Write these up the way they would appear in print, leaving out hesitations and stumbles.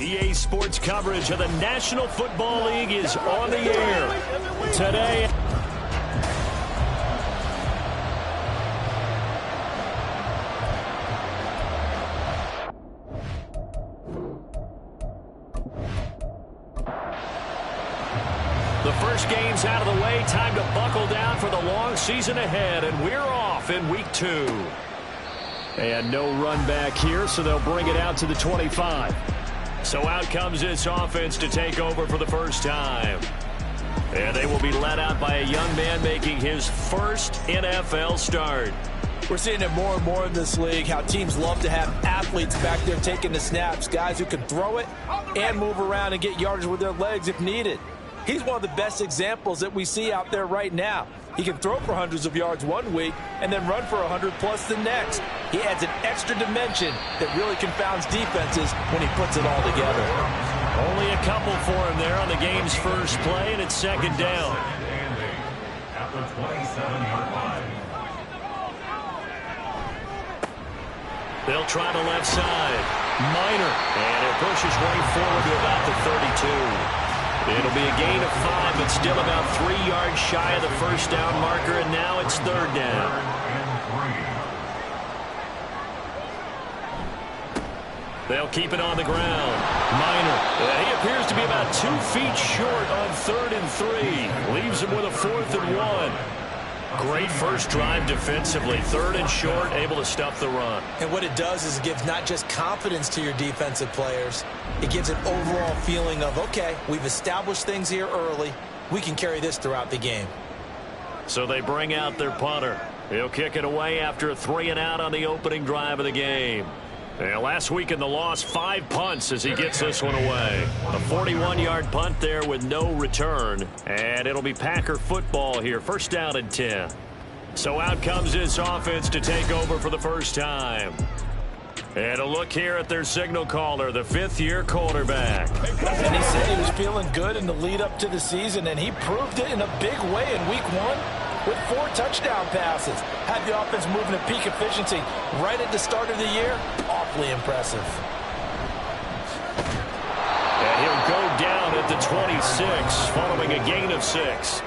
EA Sports coverage of the National Football League is on the air today. The first game's out of the way. Time to buckle down for the long season ahead, and we're off in week 2. And no run back here, so they'll bring it out to the 25. So out comes this offense to take over for the first time. And they will be led out by a young man making his first NFL start. We're seeing it more and more in this league, how teams love to have athletes back there taking the snaps, guys who can throw it and move around and get yardage with their legs if needed. He's one of the best examples that we see out there right now. He can throw for hundreds of yards one week and then run for 100+ the next. He adds an extra dimension that really confounds defenses when he puts it all together. Only a couple for him there on the game's first play, and it's second down. At the 27-yard line. They'll try the left side. Minor, and it pushes way forward to about the 32. It'll be a gain of 5, but still about 3 yards shy of the first down marker, and now it's third down. They'll keep it on the ground. Minor. He appears to be about 2 feet short on 3rd and 3. Leaves him with a 4th and 1. Great first drive defensively. 3rd and short, able to stuff the run. And what it does is it gives not just confidence to your defensive players, it gives an overall feeling of, okay, we've established things here early. We can carry this throughout the game. So they bring out their punter. He'll kick it away after a 3-and-out on the opening drive of the game. And last week in the loss, 5 punts as he gets this one away. A 41-yard punt there with no return. And it'll be Packer football here. First down and 10. So out comes this offense to take over for the first time. And a look here at their signal caller, the 5th-year quarterback. And he said he was feeling good in the lead up to the season, and he proved it in a big way in week 1. With 4 touchdown passes. Had the offense moving at peak efficiency right at the start of the year. Awfully impressive. And he'll go down at the 26 following a gain of 6.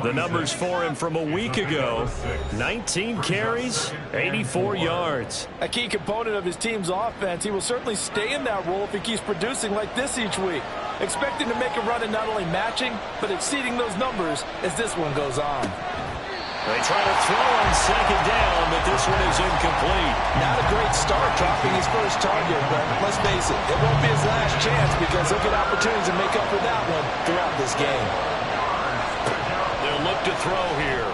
The numbers for him from a week ago: 19 carries, 84 yards. A key component of his team's offense. He will certainly stay in that role if he keeps producing like this each week. Expecting to make a run and not only matching, but exceeding those numbers as this one goes on. They try to throw on second down, but this one is incomplete. Not a great start dropping his first target, but let's face it, it won't be his last chance because he'll get opportunities to make up for that one throughout this game. They'll look to throw here.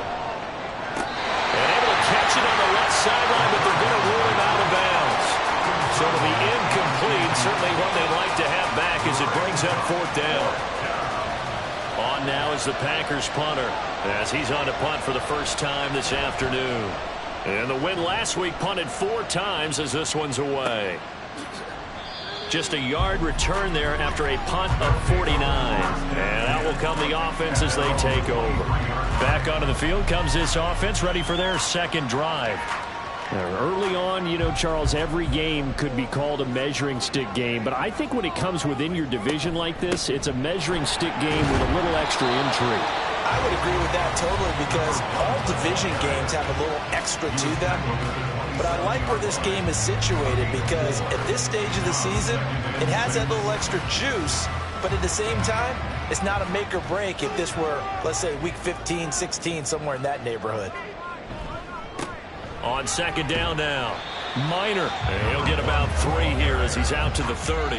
And able to catch it on the left sideline, but they're going to rule him out of bounds. So it'll be incomplete. Certainly one they'd like to have back as it brings up 4th down. On now is the Packers punter as he's on to punt for the first time this afternoon. And the win last week punted 4 times as this one's away. Just a yard return there after a punt of 49. And out will come the offense as they take over. Back onto the field comes this offense, ready for their second drive. Early on, you know, Charles, every game could be called a measuring stick game. But I think when it comes within your division like this, it's a measuring stick game with a little extra intrigue. I would agree with that totally because all division games have a little extra to them. But I like where this game is situated because at this stage of the season, it has that little extra juice. But at the same time, it's not a make or break if this were, let's say, week 15, 16, somewhere in that neighborhood. On second down now, Minor. And he'll get about 3 here as he's out to the 30.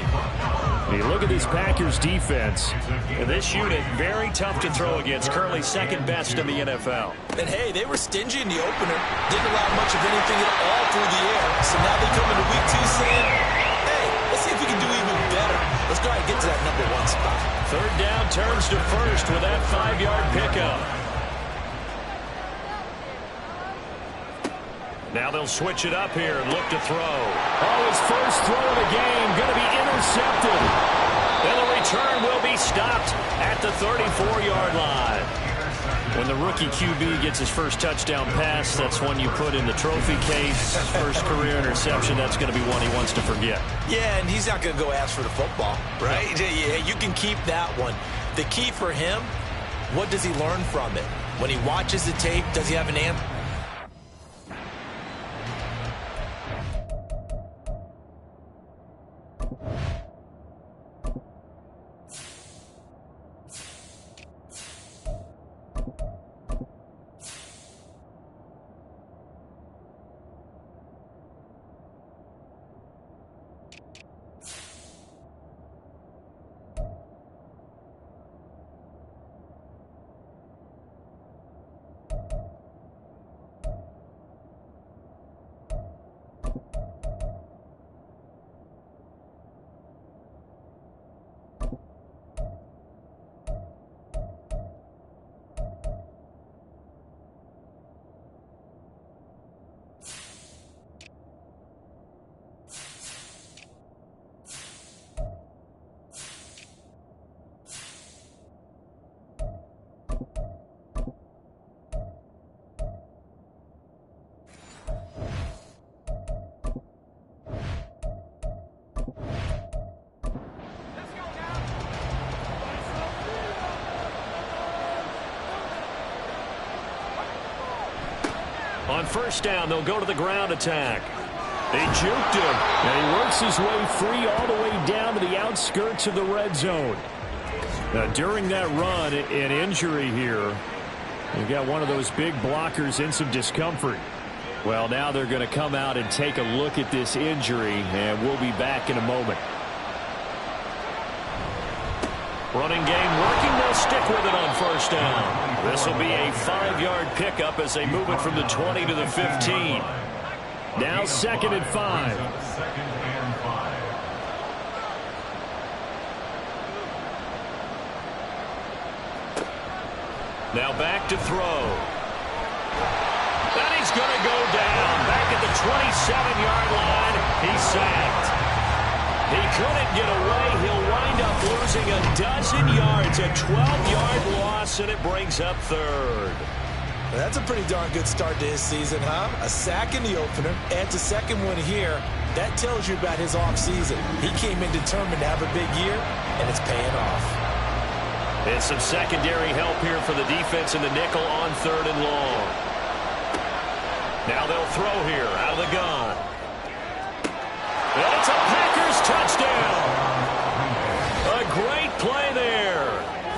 You look at this Packers defense. And this unit, very tough to throw against. Currently second best in the NFL. And hey, they were stingy in the opener. Didn't allow much of anything at all through the air. So now they come into week 2 saying, hey, let's see if we can do even better. Let's try and get to that #1 spot. Third down turns to first with that 5-yard pickup. Now they'll switch it up here and look to throw. Oh, his first throw of the game going to be intercepted. And the return will be stopped at the 34-yard line. When the rookie QB gets his first touchdown pass, that's one you put in the trophy case. First career interception, that's going to be one he wants to forget. Yeah, and he's not going to go ask for the football, right? No. Yeah, you can keep that one. The key for him, what does he learn from it? When he watches the tape, does he have an answer? On first down, they'll go to the ground attack. They juked him, and he works his way free all the way down to the outskirts of the red zone. Now, during that run, an injury here. You've got one of those big blockers in some discomfort. Well, now they're going to come out and take a look at this injury, and we'll be back in a moment. Running game working. They'll stick with it on first down. This will be a 5-yard pickup as they move it from the 20 to the 15. Now 2nd and 5. Now back to throw. And he's going to go down. Back at the 27-yard line. He's sacked. He couldn't get away. He'll wind up losing a dozen yards. A 12-yard loss, and it brings up 3rd. That's a pretty darn good start to his season, huh? A sack in the opener, adds a second one here. That tells you about his offseason. He came in determined to have a big year, and it's paying off. And some secondary help here for the defense in the nickel on 3rd and long. Now they'll throw here out of the gun. And it's a Packers touchdown. A great play there.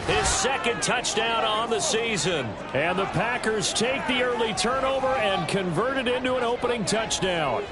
His 2nd touchdown on the season. And the Packers take the early turnover and convert it into an opening touchdown.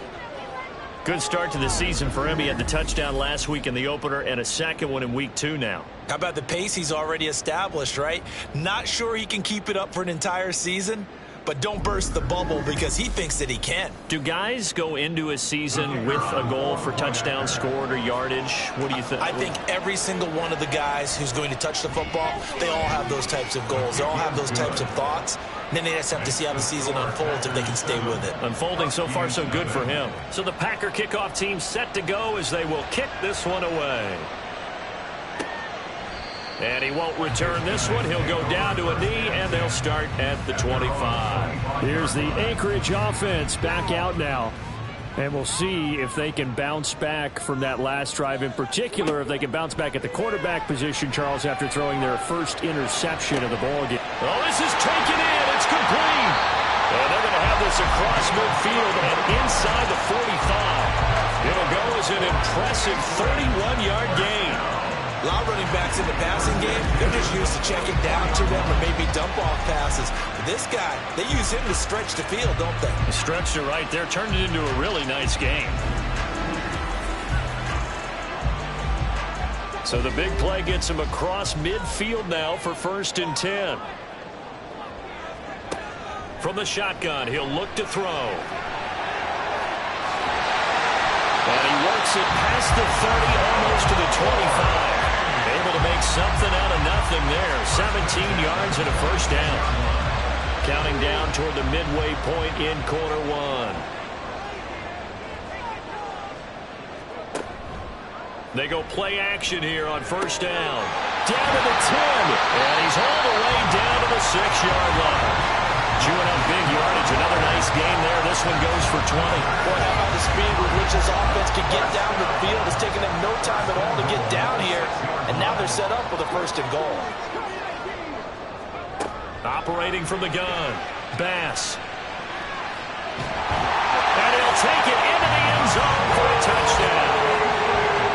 Good start to the season for him. He had the touchdown last week in the opener and a second one in week 2 now. How about the pace he's already established, right? Not sure he can keep it up for an entire season, but don't burst the bubble because he thinks that he can. Do guys go into a season with a goal for touchdowns scored or yardage? What do you think? I think every single one of the guys who's going to touch the football, they all have those types of goals. They all have those types of thoughts. And then they just have to see how the season unfolds if they can stay with it. Unfolding so far so good for him. So the Packer kickoff team set to go as they will kick this one away. And he won't return this one. He'll go down to a knee, and they'll start at the 25. Here's the Anchorage offense back out now. And we'll see if they can bounce back from that last drive. In particular, if they can bounce back at the quarterback position, Charles, after throwing their first interception of the ballgame. Oh, this is taken in. It's complete. And they're going to have this across midfield and inside the 45. It'll go as an impressive 31-yard gain. A lot of running backs in the passing game, they're just used to check it down to them or maybe dump-off passes. But this guy, they use him to stretch the field, don't they? Stretched it right there, turned it into a really nice game. So the big play gets him across midfield now for 1st and 10. From the shotgun, he'll look to throw. And he works it past the 30, almost to the 25. Able to make something out of nothing there. 17 yards and a first down. Counting down toward the midway point in quarter 1. They go play action here on first down. down to the 10. And he's hauled away down to the 6-yard line. Chewing up big yardage. Another nice game there. This one goes for 20. Boy, how about the speed with which this offense can get down the field? It's taken them no time at all to get down here. And now they're set up with a 1st and goal. Operating from the gun. Bass. And he'll take it into the end zone for a touchdown.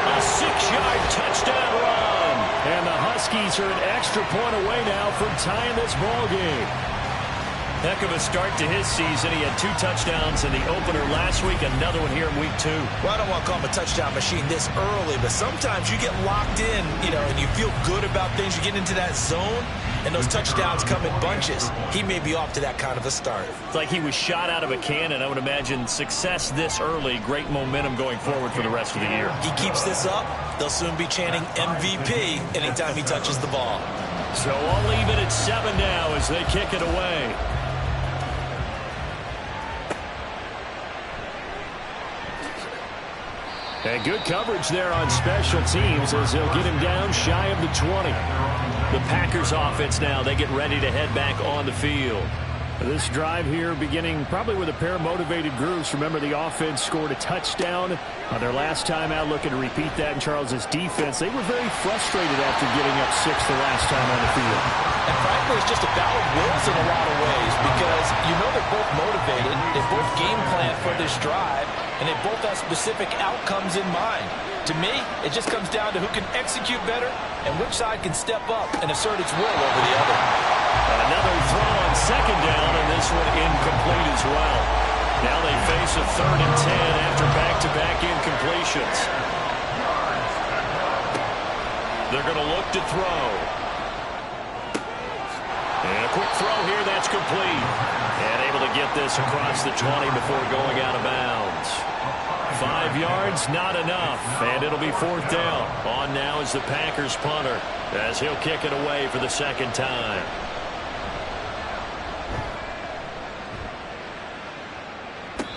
A 6-yard touchdown run. And the Huskies are an extra point away now from tying this ball game. Heck of a start to his season. He had 2 touchdowns in the opener last week, another one here in week 2. Well, I don't want to call him a touchdown machine this early, but sometimes you get locked in, and you feel good about things. You get into that zone, and those touchdowns come in bunches. He may be off to that kind of a start. It's like he was shot out of a cannon. I would imagine success this early, great momentum going forward for the rest of the year. He keeps this up, they'll soon be chanting MVP anytime he touches the ball. So I'll leave it at 7 now as they kick it away. And good coverage there on special teams as they'll get him down shy of the 20. The Packers offense now, they get ready to head back on the field. This drive here beginning probably with a pair of motivated groups. Remember, the offense scored a touchdown on their last time out, looking to repeat that in Charles's defense. They were very frustrated after getting up 6 the last time on the field. And frankly, it's just a battle of wills in a lot of ways because they're both motivated. They both game plan for this drive, and they both have specific outcomes in mind. To me, it just comes down to who can execute better and which side can step up and assert its will over the other. Another throw on 2nd down, and this one incomplete as well. Now they face a 3rd and 10 after back-to-back incompletions. They're going to look to throw. And a quick throw here, that's complete. And able to get this across the 20 before going out of bounds. 5 yards, not enough, and it'll be 4th down. On now is the Packers punter as he'll kick it away for the 2nd time.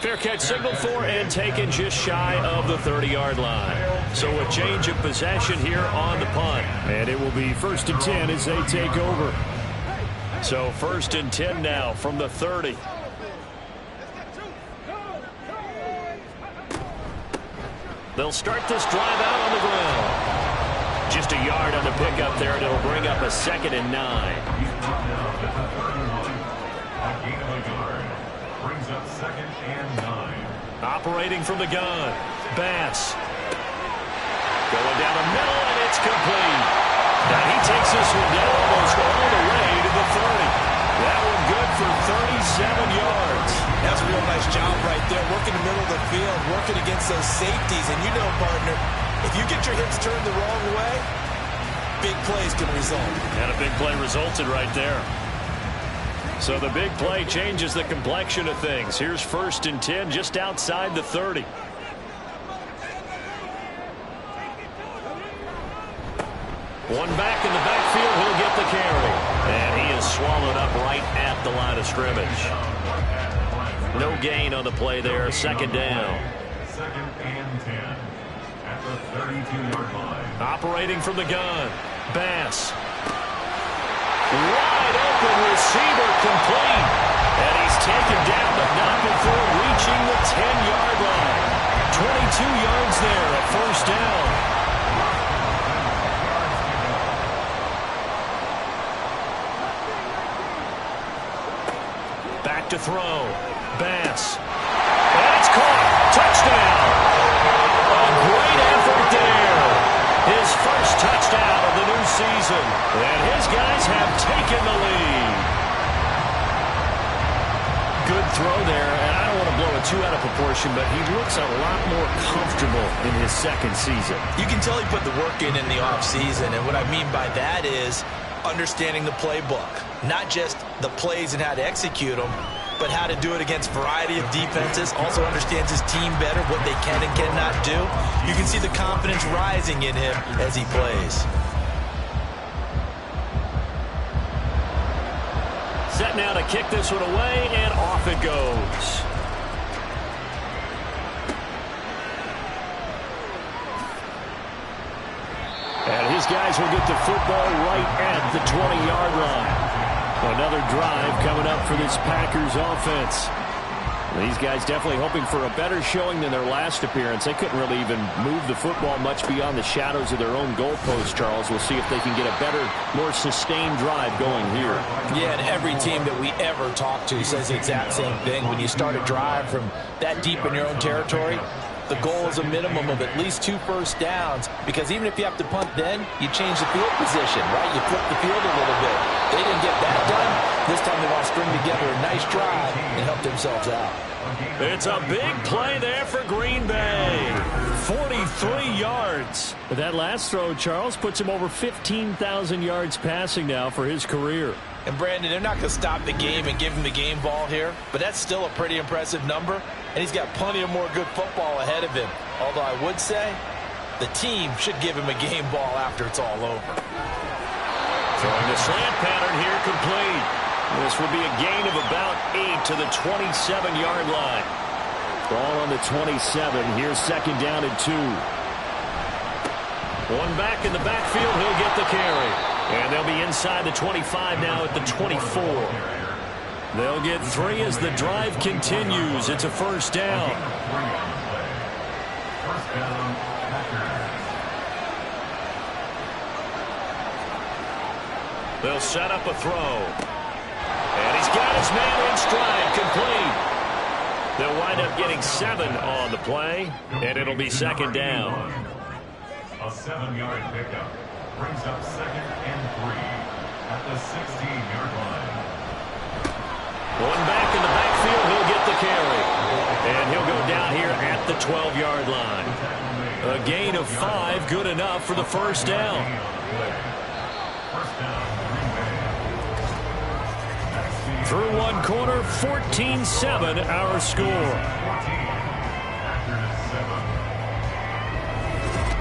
Fair catch signaled for and taken just shy of the 30-yard line. So a change of possession here on the punt. And it will be 1st and 10 as they take over. So 1st and 10 now from the 30. They'll start this drive out on the ground. Just a yard on the pickup there, and it'll bring up a 2nd and 9. Brings up 2nd and 9. Operating from the gun. Bass. Going down the middle, and it's complete. Now he takes this one down almost all the way to the 30. That one good for 37 yards. That's a real nice job right there, working the middle of the field, working against those safeties. And partner, if you get your hips turned the wrong way, big plays can result. And a big play resulted right there. So the big play changes the complexion of things. Here's 1st and 10 just outside the 30. One back in the backfield, he'll get the carry. And he is swallowed up right at the line of scrimmage. No gain on the play there, 2nd down. 2nd and 10 at the 32-yard line. Operating from the gun, Bass. Wide open receiver, complete. And he's taken down, but not before reaching the 10-yard line. 22 yards there, a 1st down. Back to throw. Bass. And it's caught. Touchdown. A great effort there. His 1st touchdown of the new season. And his guys have taken the lead. Good throw there. And I don't want to blow it too out of proportion, but he looks a lot more comfortable in his 2nd season. You can tell he put the work in the offseason. And what I mean by that is understanding the playbook. Not just the plays and how to execute them, but how to do it against a variety of defenses. Also understands his team better, what they can and cannot do. You can see the confidence rising in him as he plays. Set now to kick this one away, and off it goes. And his guys will get the football right at the 20-yard line. Another drive coming up for this Packers offense. These guys definitely hoping for a better showing than their last appearance. They couldn't really even move the football much beyond the shadows of their own goalpost, Charles. We'll see if they can get a better, more sustained drive going here. Yeah, and every team that we ever talk to says the exact same thing. When you start a drive from that deep in your own territory, the goal is a minimum of at least 2 first downs, because even if you have to punt then, you change the field position, right? You flip the field a little bit. They didn't get that done. This time they want to string together a nice drive and help themselves out. It's a big play there for Green Bay. 43 yards. But that last throw, Charles, puts him over 15,000 yards passing now for his career. And Brandon, they're not going to stop the game and give him the game ball here, but that's still a pretty impressive number, and he's got plenty of more good football ahead of him. Although I would say the team should give him a game ball after it's all over. Throwing the slant pattern here complete. This will be a gain of about 8 to the 27-yard line. Ball on the 27. Here's second down and 2. One back in the backfield. He'll get the carry. And they'll be inside the 25 now at the 24. They'll get 3 as the drive continues. It's a first down. They'll set up a throw. And he's got his man in stride, complete. They'll wind up getting 7 on the play, and it'll be second down. A 7-yard pickup brings up second and 3 at the 16-yard line. One back in the backfield, he'll get the carry. And he'll go down here at the 12-yard line. A gain of 5, good enough for the first down. First down, Green Bay. Through one quarter, 14-7 our score.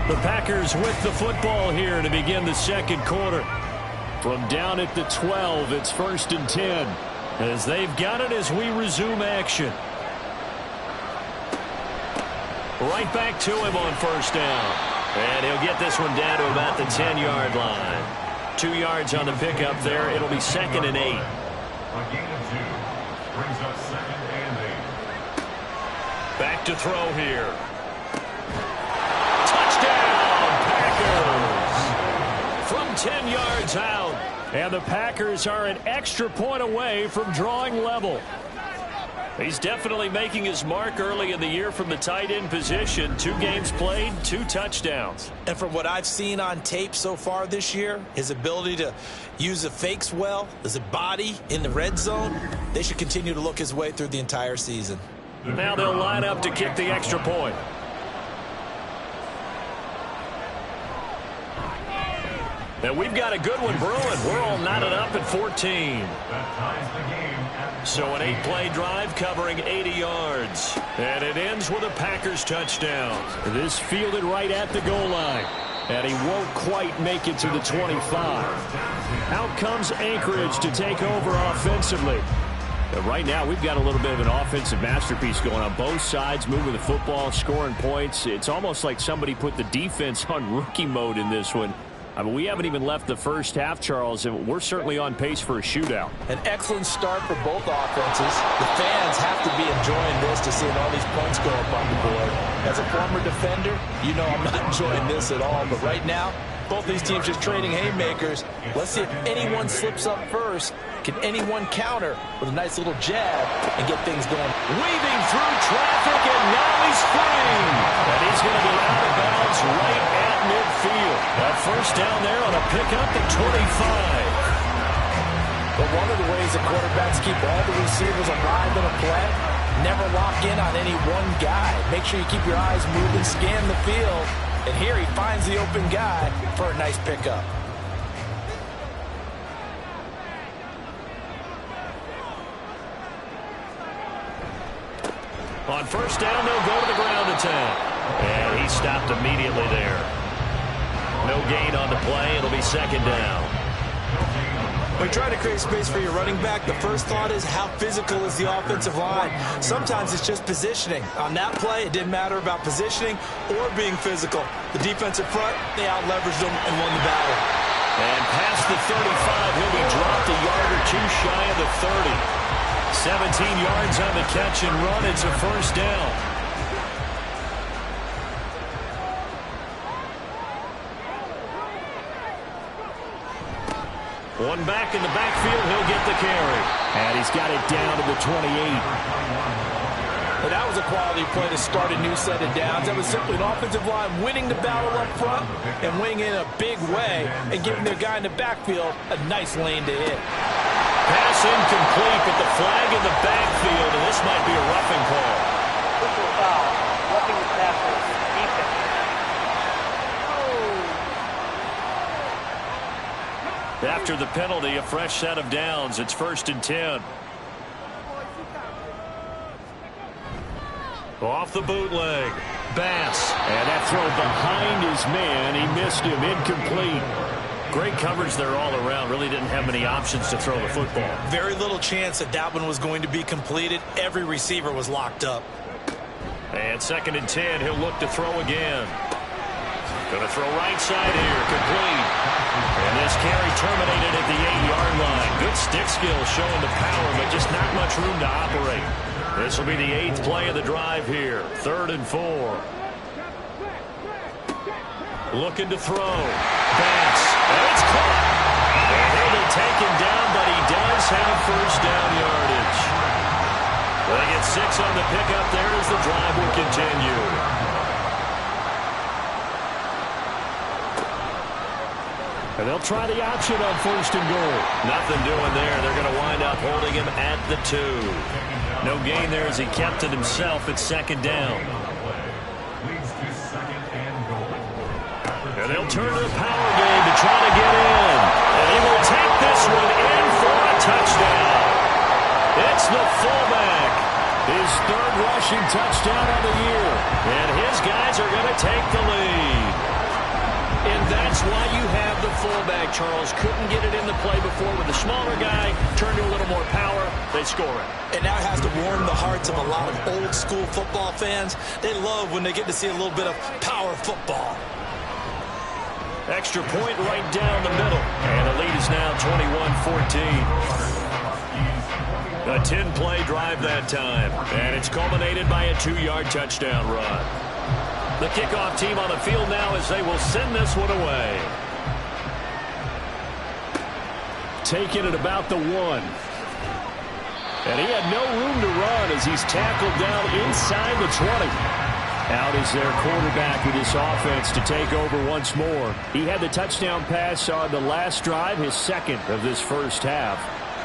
The Packers with the football here to begin the second quarter. From down at the 12, it's first and 10. As they've got it as we resume action. Right back to him on first down. And he'll get this one down to about the 10-yard line. 2 yards on the pickup there. It'll be second and 8. A gain of 2 brings up second and 8. Back to throw here. Touchdown, Packers! From 10 yards out. And the Packers are an extra point away from drawing level. He's definitely making his mark early in the year from the tight end position. 2 games played, 2 touchdowns. And from what I've seen on tape so far this year, his ability to use the fakes well, his body in the red zone, they should continue to look his way through the entire season. Now they'll line up to kick the extra point. And we've got a good one brewing. We're all knotted up at 14. That ties the game at So an 8-play drive covering 80 yards. And it ends with a Packers touchdown. This fielded right at the goal line. And he won't quite make it to the 25. Out comes Anchorage to take over offensively. But right now we've got a little bit of an offensive masterpiece going on both sides, moving the football, scoring points. It's almost like somebody put the defense on rookie mode in this one. I mean, we haven't even left the first half, Charles, and we're certainly on pace for a shootout. An excellent start for both offenses. The fans have to be enjoying this to see all these points go up on the board. As a former defender, you know I'm not enjoying this at all. But right now, both these teams just trading haymakers. Let's see if anyone slips up first. Can anyone counter with a nice little jab and get things going? Weaving through traffic, and now he's free. And he's going to be out of bounds right at midfield. That first down there on a pickup at 25. But one of the ways that quarterbacks keep all the receivers alive in a play, never lock in on any one guy. Make sure you keep your eyes moving, scan the field. And here he finds the open guy for a nice pickup. On first down, they'll go to the ground attack. And he stopped immediately there. No gain on the play. It'll be second down. When you try to create space for your running back, the first thought is how physical is the offensive line. Sometimes it's just positioning. On that play, it didn't matter about positioning or being physical. The defensive front, they out-leveraged them and won the battle. And past the 35, he'll be dropped a yard or two shy of the 30. 17 yards on the catch and run. It's a first down. One back in the backfield, he'll get the carry. And he's got it down to the 28. And that was a quality play to start a new set of downs. That was simply an offensive line winning the battle up front and winning in a big way and giving their guy in the backfield a nice lane to hit. Pass incomplete, but the flag in the backfield, and this might be a roughing call. Personal foul, roughing the passer, defense. After the penalty, a fresh set of downs. It's 1st and 10. Off the bootleg. Bass. And that throw behind his man. He missed him. Incomplete. Great coverage there all around. Really didn't have many options to throw the football. Very little chance that that one was going to be completed. Every receiver was locked up. And 2nd and 10. He'll look to throw again. Going to throw right side here. Complete. And this carry terminated at the 8-yard line. Good stick skill showing the power, but just not much room to operate. This will be the 8th play of the drive here. 3rd and 4. Looking to throw. Bass. And it's caught. And he'll be taken down, but he does have first down yardage. They get 6 on the pickup there as the drive will continue. And they'll try the option on 1st and goal. Nothing doing there. They're going to wind up holding him at the 2. No gain there as he kept it himself at 2nd down. And they'll turn to the power game to try to get in. And he will take this one in for a touchdown. It's the fullback. His 3rd rushing touchdown of the year. And his guys are going to take the lead. And that's why you have the fullback, Charles. Couldn't get it in the play before with the smaller guy. Turned to a little more power. They score it. And that has to warm the hearts of a lot of old-school football fans. They love when they get to see a little bit of power football. Extra point right down the middle. And the lead is now 21-14. A 10-play drive that time. And it's culminated by a 2-yard touchdown run. The kickoff team on the field now as they will send this one away. Taking it about the 1. And he had no room to run as he's tackled down inside the 20. Out is their quarterback with his offense to take over once more. He had the touchdown pass on the last drive, his 2nd of this first half,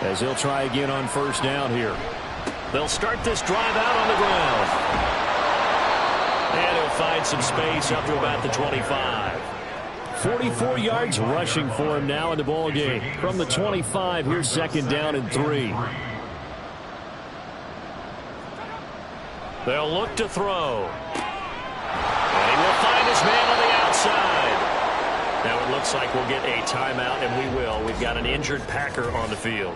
as he'll try again on 1st down here. They'll start this drive out on the ground. And he'll find some space up to about the 25. 44 yards rushing for him now in the ball game. From the 25, here's 2nd down and 3. They'll look to throw. And he will find his man on the outside. Now it looks like we'll get a timeout, and we will. We've got an injured Packer on the field.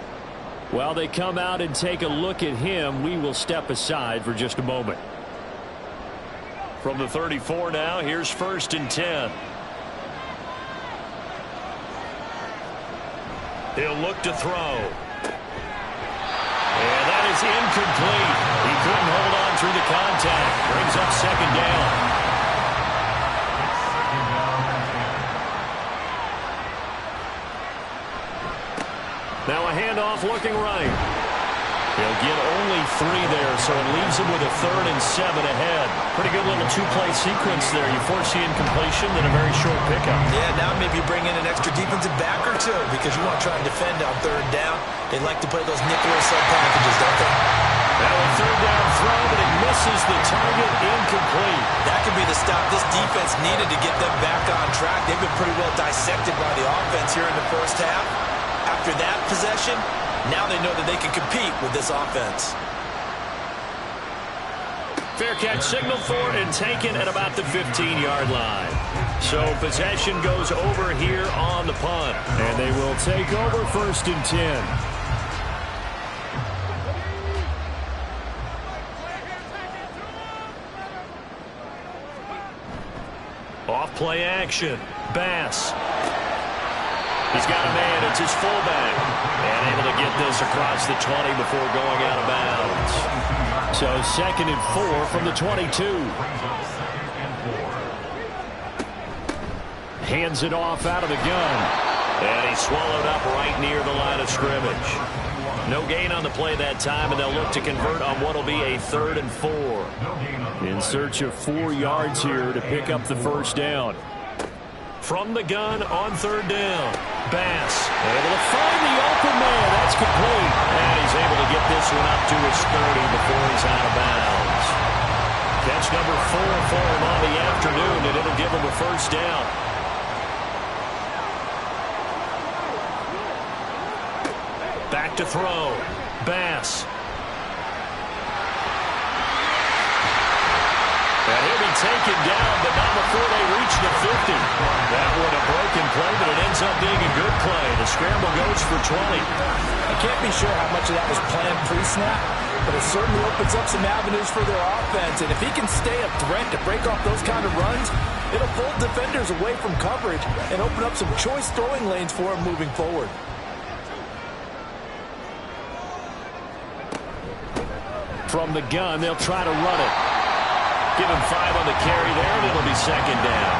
While they come out and take a look at him, we will step aside for just a moment. From the 34 now, here's 1st and 10. He'll look to throw. And that is incomplete. He couldn't hold on through the contact. Brings up 2nd down. Now a handoff looking right. He'll get only 3 there, so it leaves him with a 3rd and 7 ahead. Pretty good little 2-play sequence there. You force the incompletion, then a very short pickup. Yeah, now maybe bring in an extra defensive back or 2 because you want to try and defend on 3rd down. They like to play those nickel sub packages, don't they? Now a 3rd down throw, but it misses the target. Incomplete. That could be the stop this defense needed to get them back on track. They've been pretty well dissected by the offense here in the first half. After that possession, now they know that they can compete with this offense. Fair catch signaled for and taken at about the 15-yard line. So possession goes over here on the punt. And they will take over 1st and 10. Off play action. Bass. He's got a man. It's his fullback. And able to get this across the 20 before going out of bounds. So 2nd and 4 from the 22. Hands it off out of the gun. And he's swallowed up right near the line of scrimmage. No gain on the play that time, and they'll look to convert on what will be a 3rd and 4. In search of 4 yards here to pick up the 1st down. From the gun on 3rd down. Bass able to find the open man. That's complete. And he's able to get this one up to his 30 before he's out of bounds. Catch number 4 for him on the afternoon, and it'll give him a 1st down. Back to throw. Bass. And he'll be taken down, but not before they reach the 50. That one a broken play, but it ends up being a good play. The scramble goes for 20. I can't be sure how much of that was planned pre-snap, but it certainly opens up some avenues for their offense. And if he can stay a threat to break off those kind of runs, it'll pull defenders away from coverage and open up some choice throwing lanes for him moving forward. From the gun, they'll try to run it. Give him 5 on the carry there, and it'll be 2nd down.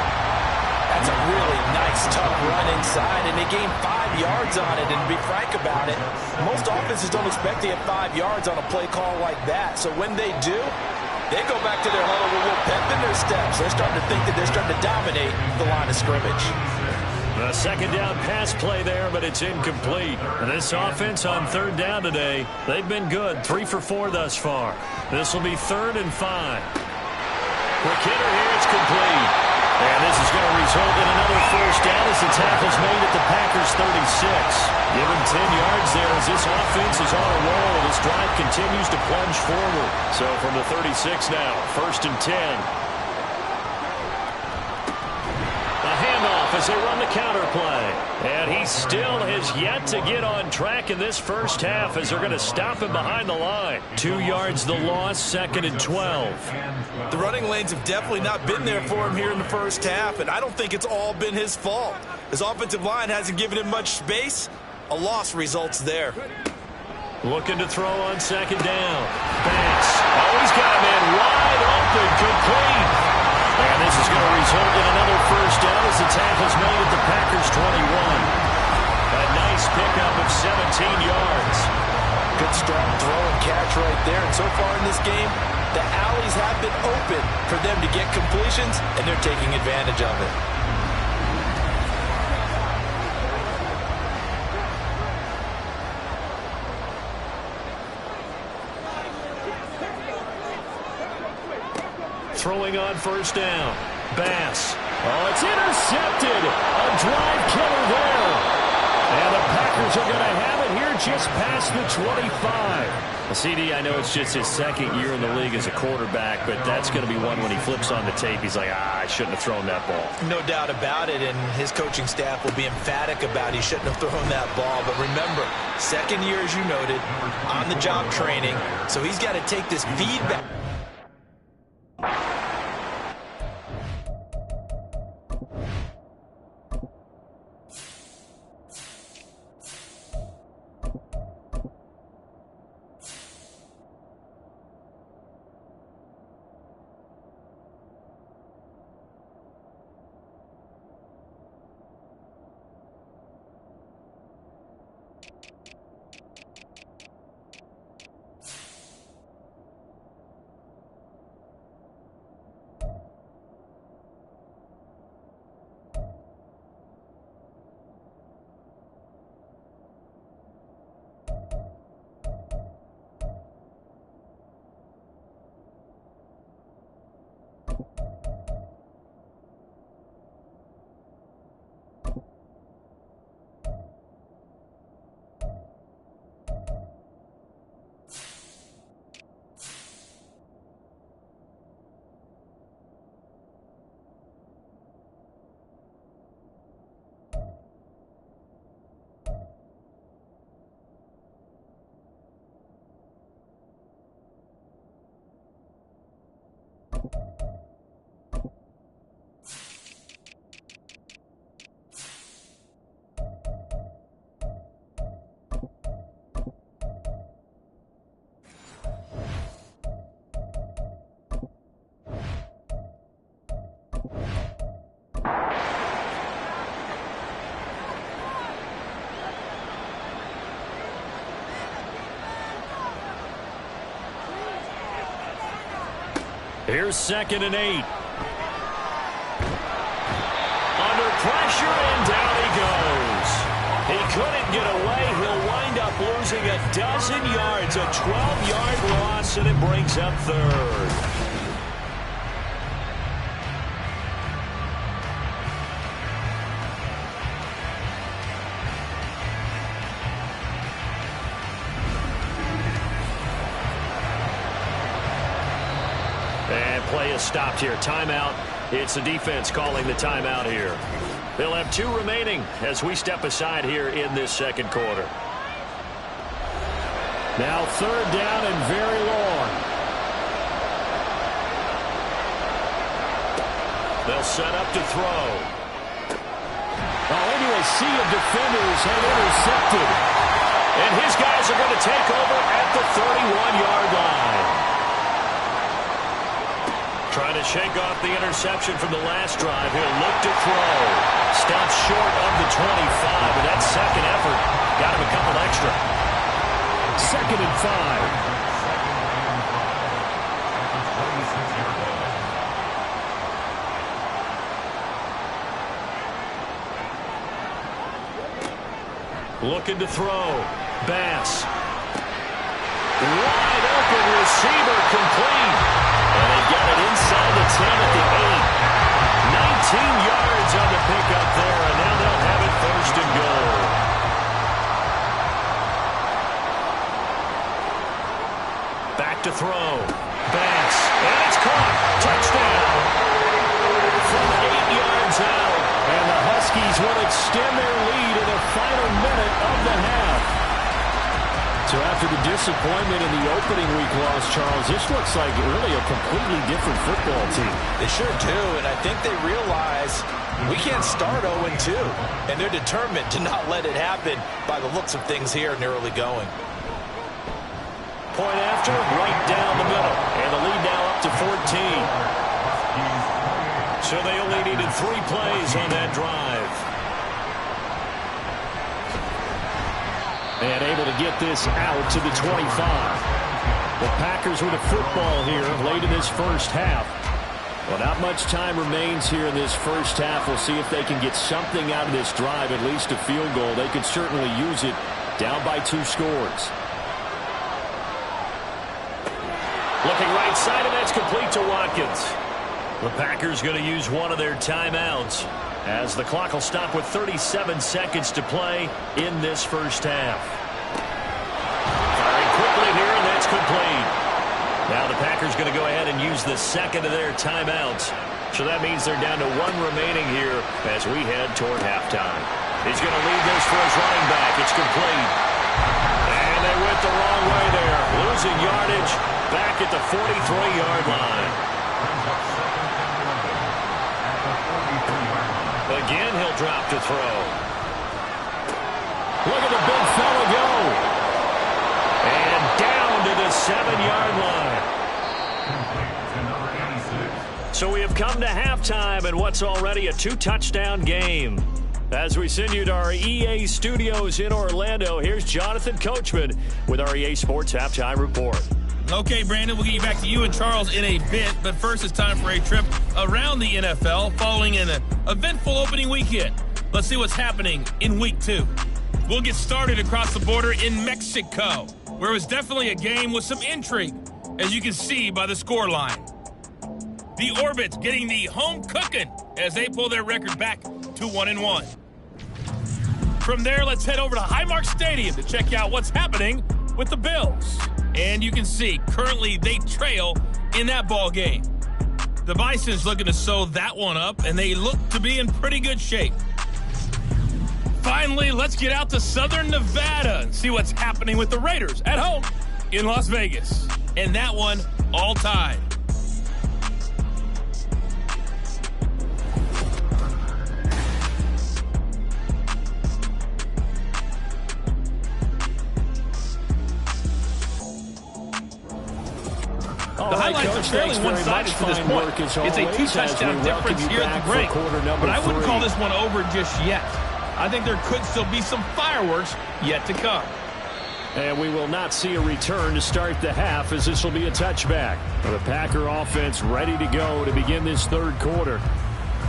That's a really nice, tough run inside, and they gained 5 yards on it. And to be frank about it, most offenses don't expect to get 5 yards on a play call like that. So when they do, they go back to their huddle with a little pep in their steps. They're starting to think that they're starting to dominate the line of scrimmage. A 2nd down pass play there, but it's incomplete. And this offense on 3rd down today, they've been good. 3 for 4 thus far. This will be 3rd and 5. Quick hitter here, it's complete. And this is going to result in another 1st down as the tackle's made at the Packers' 36. Give him 10 yards there as this offense is on a roll. This drive continues to plunge forward. So from the 36 now, 1st and 10. As they run the counter play. And he still has yet to get on track in this 1st half as they're going to stop him behind the line. 2 yards the loss, 2nd and 12. The running lanes have definitely not been there for him here in the 1st half, and I don't think it's all been his fault. His offensive line hasn't given him much space. A loss results there. Looking to throw on 2nd down. Bass. Oh, he's got a man wide open, complete. And this is going to result in another 1st down as the tackle's made at the Packers' 21. A nice pickup of 17 yards. Good strong throw and catch right there. And so far in this game, the alleys have been open for them to get completions, and they're taking advantage of it. Throwing on 1st down. Bass. Oh, it's intercepted. A drive killer there. And the Packers are going to have it here just past the 25. Well, CD, I know it's just his 2nd year in the league as a quarterback, but that's going to be one when he flips on the tape. He's like, I shouldn't have thrown that ball. No doubt about it, and his coaching staff will be emphatic about he shouldn't have thrown that ball. But remember, 2nd year, as you noted, on-the-job training, so he's got to take this feedback. Here's 2nd and 8. Under pressure, and down he goes. He couldn't get away. He'll wind up losing a dozen yards, a 12-yard loss, and it brings up 3rd. And play is stopped here. Timeout. It's the defense calling the timeout here. They'll have 2 remaining as we step aside here in this 2nd quarter. Now 3rd down and very long. They'll set up to throw. Into a sea of defenders and intercepted. And his guys are going to take over at the 31-yard line. Trying to shake off the interception from the last drive. He'll look to throw. Stops short of the 25, but that second effort got him a couple extra. 2nd and 5. Looking to throw. Bass. Wide open receiver, complete. And they got it inside the 10 at the 8. 19 yards on the pickup there, and now they'll have it 1st and goal. Back to throw. Bass. And it's caught. Touchdown. From 8 yards out. And the Huskies will extend their lead in the final minute of the half. So after the disappointment in the opening week loss, Charles, this looks like really a completely different football team. They sure do, and I think they realize we can't start 0-2, and they're determined to not let it happen by the looks of things here in the early going. Point after, right down the middle, and the lead now up to 14. So they only needed 3 plays on that drive. And able to get this out to the 25. The Packers with a football here late in this first half. Well, not much time remains here in this first half. We'll see if they can get something out of this drive, at least a field goal. They could certainly use it down by 2 scores. Looking right side, and that's complete to Watkins. The Packers going to use one of their timeouts as the clock will stop with 37 seconds to play in this first half. Firing quickly here, and that's complete. Now the Packers going to go ahead and use the second of their timeouts. So that means they're down to 1 remaining here as we head toward halftime. He's going to lead this for his running back. It's complete. And they went the wrong way there. Losing yardage back at the 43-yard line. Again, he'll drop to throw. Look at the big fella go. And down to the 7-yard line. So we have come to halftime in what's already a 2-touchdown game. As we send you to our EA studios in Orlando, here's Jonathan Coachman with our EA Sports Halftime Report. Okay, Brandon, we'll get you back to you and Charles in a bit, but first it's time for a trip around the NFL following an eventful opening weekend. Let's see what's happening in Week 2. We'll get started across the border in Mexico, where it was definitely a game with some intrigue, as you can see by the scoreline. The Orbits getting the home cooking as they pull their record back to 1-1. From there, let's head over to Highmark Stadium to check out what's happening with the Bills. And you can see, currently they trail in that ball game. The Bison's looking to sew that one up, and they look to be in pretty good shape. Finally, let's get out to Southern Nevada and see what's happening with the Raiders at home in Las Vegas. And that one all tied. The highlights are fairly one-sided to this point. It's a 2-touchdown difference here at the break, but I wouldn't call this one over just yet. I think there could still be some fireworks yet to come. And we will not see a return to start the half, as this will be a touchback. The Packer offense ready to go to begin this third quarter.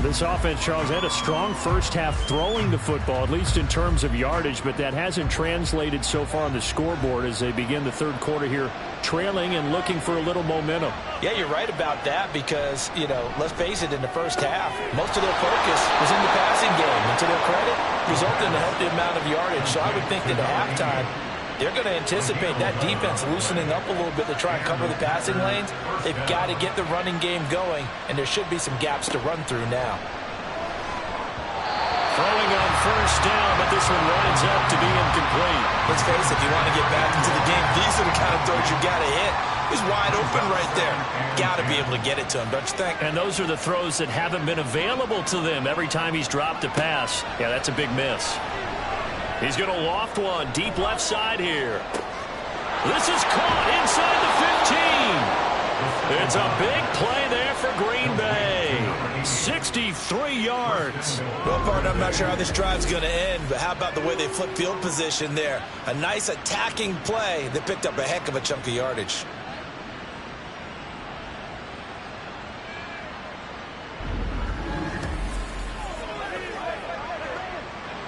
This offense, Charles, had a strong first half throwing the football, at least in terms of yardage, but that hasn't translated so far on the scoreboard as they begin the third quarter here, trailing and looking for a little momentum. Yeah, you're right about that because, let's face it, in the first half, most of their focus was in the passing game. And to their credit, resulted in a healthy amount of yardage. So I would think that at halftime, they're going to anticipate that defense loosening up a little bit to try and cover the passing lanes. They've got to get the running game going, and there should be some gaps to run through now. Throwing on first down, but this one winds up to be incomplete. Let's face it, if you want to get back into the game, these are the kind of throws you got to hit. He's wide open right there. Got to be able to get it to him, don't you think? And those are the throws that haven't been available to them every time he's dropped a pass. Yeah, that's a big miss. He's going to loft one deep left side here. This is caught inside the 15. It's a big play there for Green Bay. 63 yards. Well, partner, I'm not sure how this drive's going to end, but how about the way they flip field position there? A nice attacking play that picked up a heck of a chunk of yardage.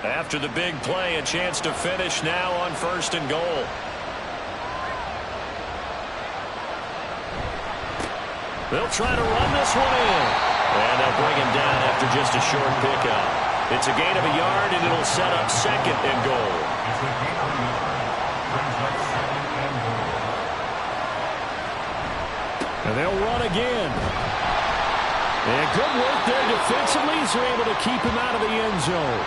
After the big play, a chance to finish now on first and goal. They'll try to run this one in. And they'll bring him down after just a short pickup. It's a gain of a yard, and it'll set up second and goal. And they'll run again. And good work there defensively as they're able to keep him out of the end zone.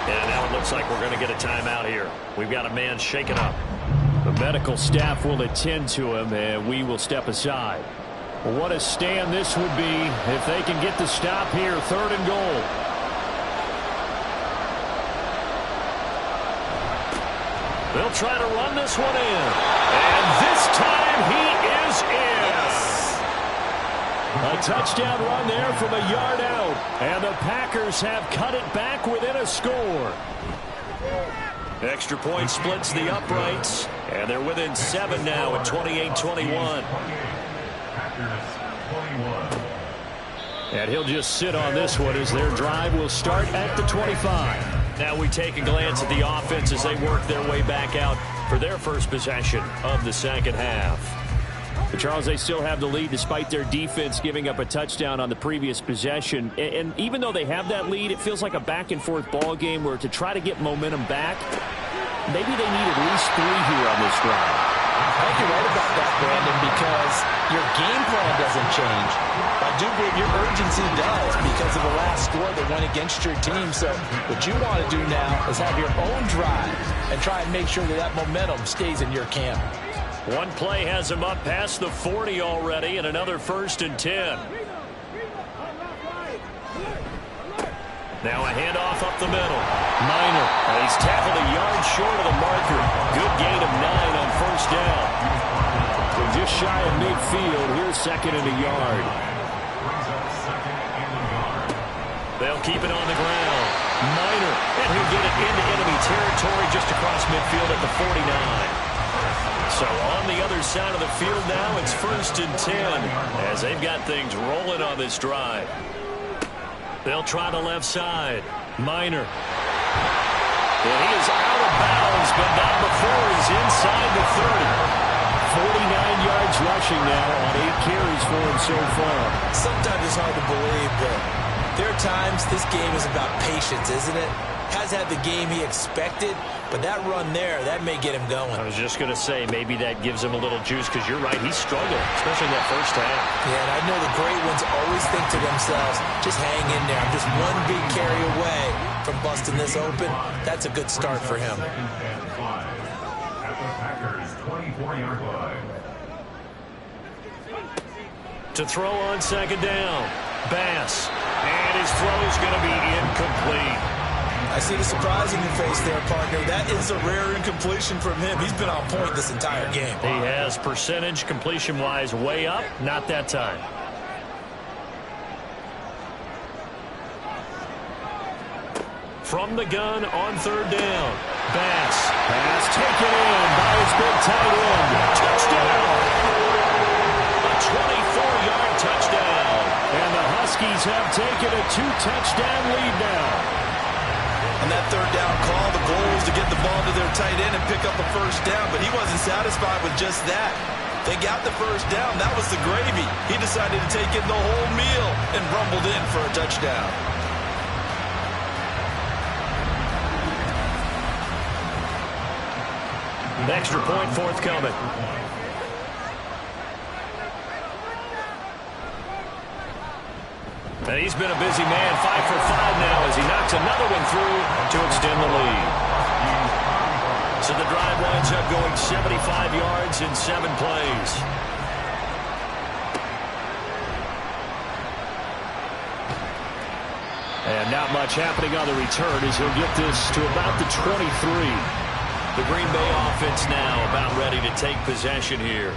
And now it looks like we're going to get a timeout here. We've got a man shaken up. The medical staff will attend to him, and we will step aside. What a stand this would be if they can get the stop here, third and goal. They'll try to run this one in. And this time he is in. A touchdown run there from a yard out. And the Packers have cut it back within a score. Extra point splits the uprights. And they're within 7 now at 28-21. And he'll just sit on this one as their drive will start at the 25. Now we take a glance at the offense as they work their way back out for their first possession of the second half. But Charles, they still have the lead despite their defense giving up a touchdown on the previous possession. And even though they have that lead, it feels like a back-and-forth ball game where to try to get momentum back, maybe they need at least 3 here on this drive. I think you're right about that, Brandon, because your game plan doesn't change. I do believe your urgency does because of the last score that went against your team. So what you want to do now is have your own drive and try and make sure that that momentum stays in your camp. One play has him up past the 40 already, and another 1st and 10. Now a handoff up the middle. Minor. He's tackled a yard short of the marker. Good gain of 9 on first down. We're just shy of midfield. Here's second and a yard. They'll keep it on the ground. Minor. And he'll get it into enemy territory just across midfield at the 49. So on the other side of the field now, it's 1st and 10 as they've got things rolling on this drive. They'll try the left side. Minor. And he is out of bounds, but not before he's inside the 30. 49 yards rushing now on 8 carries for him so far. Sometimes it's hard to believe, but there are times this game is about patience, isn't it? Has had the game he expected, but that run there, that may get him going. I was just going to say, maybe that gives him a little juice, because you're right, he struggled, especially in that first half. Yeah, and I know the great ones always think to themselves, just hang in there. I'm just one big carry away from busting this open. That's a good start for him. At the Packers' 24-yard line. To throw on second down, Bass. And his throw is going to be incomplete. I see the surprise in your face there, partner. That is a rare incompletion from him. He's been on point this entire game. He has percentage completion-wise way up. Not that time. From the gun on third down. Bass. Pass taken in by his big tight end. Touchdown. A 24-yard touchdown. And the Huskies have taken a 2-touchdown lead now. On that third down call, the goal was to get the ball to their tight end and pick up a first down, but he wasn't satisfied with just that. They got the first down. That was the gravy. He decided to take in the whole meal and rumbled in for a touchdown. Extra point forthcoming. And he's been a busy man, 5 for 5 now as he knocks another one through to extend the lead. So the drive winds up going 75 yards in 7 plays. And not much happening on the return as he'll get this to about the 23. The Green Bay offense now about ready to take possession here.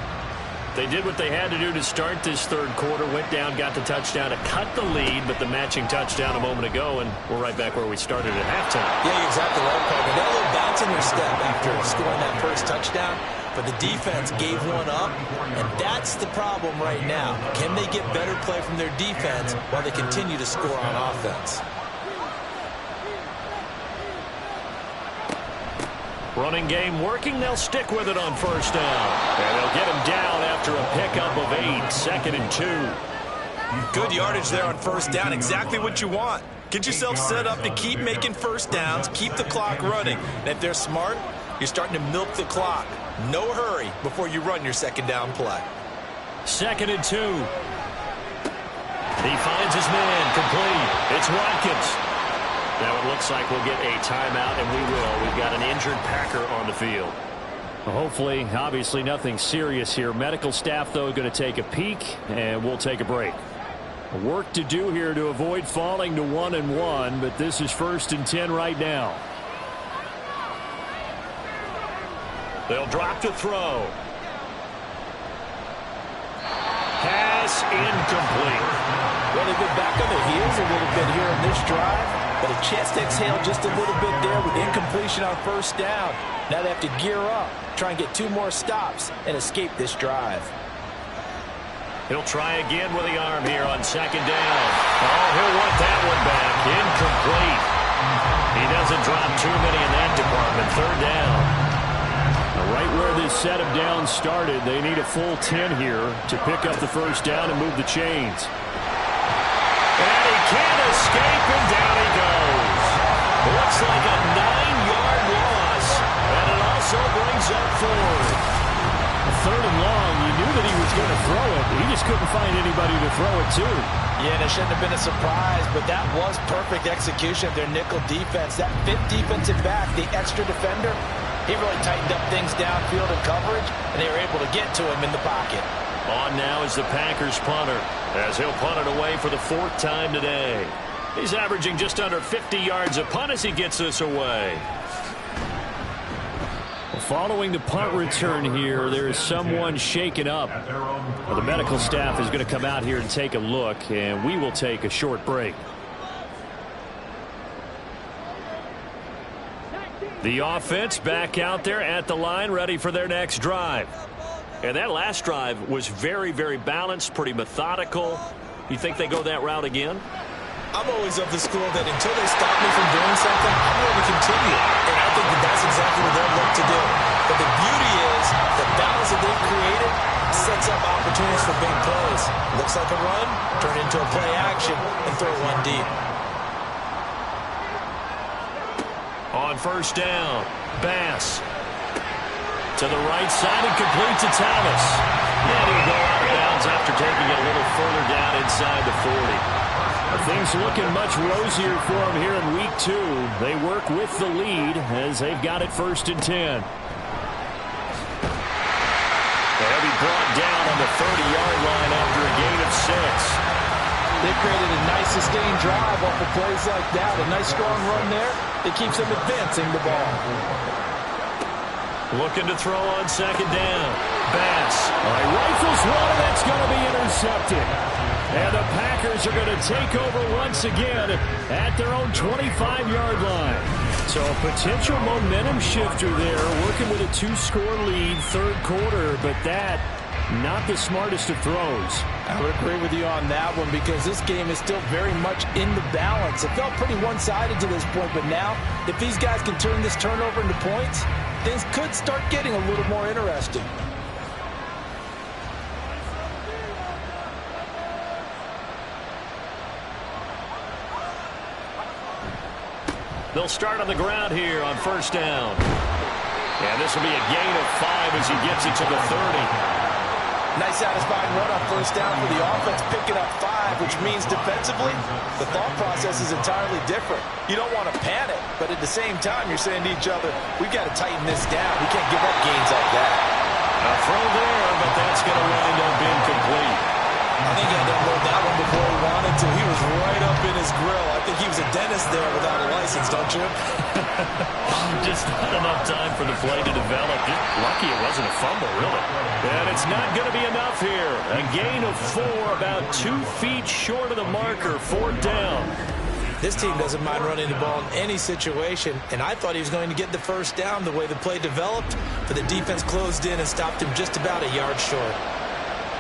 They did what they had to do to start this third quarter. Went down, got the touchdown to cut the lead, but the matching touchdown a moment ago, and we're right back where we started at halftime. Yeah, you're exactly right, Parker. They had a little bounce in their step after scoring that first touchdown, but the defense gave one up, and that's the problem right now. Can they get better play from their defense while they continue to score on offense? Running game working. They'll stick with it on first down. And they'll get him down after a pickup of 8, 2nd and 2. Good yardage there on first down. Exactly what you want. Get yourself set up to keep making first downs, keep the clock running. And if they're smart, you're starting to milk the clock. No hurry before you run your second down play. 2nd and 2. He finds his man complete. It's Watkins. Now it looks like we'll get a timeout, and we will. We've got an injured Packer on the field. Well, hopefully, obviously nothing serious here. Medical staff, though, going to take a peek, and we'll take a break. Work to do here to avoid falling to 1-1, but this is 1st and 10 right now. They'll drop to throw. Pass incomplete. Well, they've been back on their heels a little bit here in this drive. But a chance to exhale just a little bit there with incompletion on first down. Now they have to gear up, try and get 2 more stops, and escape this drive. He'll try again with the arm here on 2nd down. Oh, he'll want that one back. Incomplete. He doesn't drop too many in that department. 3rd down. Now, right where this set of downs started, they need a full 10 here to pick up the first down and move the chains. And he can't escape, and down he goes. Looks like a 9-yard loss, and it also brings up 4th. 3rd and long, you knew that he was going to throw it. He just couldn't find anybody to throw it to. Yeah, and it shouldn't have been a surprise, but that was perfect execution of their nickel defense. That 5th defensive back, the extra defender, he really tightened up things downfield in coverage, and they were able to get to him in the pocket. On now is the Packers punter, as he'll punt it away for the 4th time today. He's averaging just under 50 yards a punt as he gets this away. Well, following the punt return here, there is someone shaken up. Well, the medical staff is going to come out here and take a look, and we will take a short break. The offense back out there at the line, ready for their next drive. And that last drive was very, very balanced, pretty methodical. You think they go that route again? I'm always of the school that until they stop me from doing something, I'm going to continue. And I think that that's exactly what they'll look to do. But the beauty is the balance that they've created sets up opportunities for big plays. Looks like a run, turn into a play action, and throw one deep. On first down, Bass. To the right side and complete to Thomas. And he'll go out of bounds after taking it a little further down inside the 40. Things looking much rosier for him here in week 2. They work with the lead as they've got it 1st and 10. They'll be brought down on the 30-yard line after a gain of 6. They created a nice sustained drive off of plays like that. A nice strong run there that keeps them advancing the ball. Looking to throw on 2nd down. Bass. Rifles one, and that's going to be intercepted. And the Packers are going to take over once again at their own 25-yard line. So a potential momentum shifter there, working with a 2-score lead, third quarter, but that, not the smartest of throws. I would agree with you on that one because this game is still very much in the balance. It felt pretty one-sided to this point, but now, if these guys can turn this turnover into points, things could start getting a little more interesting. They'll start on the ground here on first down. And this will be a gain of 5 as he gets it to the 30. Nice satisfying run on first down for the offense, picking up 5, which means defensively, the thought process is entirely different. You don't want to panic, but at the same time, you're saying to each other, we've got to tighten this down. We can't give up gains like that. A throw there, but that's going to wind up incomplete. I think he had to unload that one before he wanted to. He was right up in his grill. I think he was a dentist there without a license, don't you? Just not enough time for the play to develop. Just lucky it wasn't a fumble, really. And it's not going to be enough here. A gain of 4, about 2 feet short of the marker, 4th down. This team doesn't mind running the ball in any situation, and I thought he was going to get the first down the way the play developed, but the defense closed in and stopped him just about a yard short.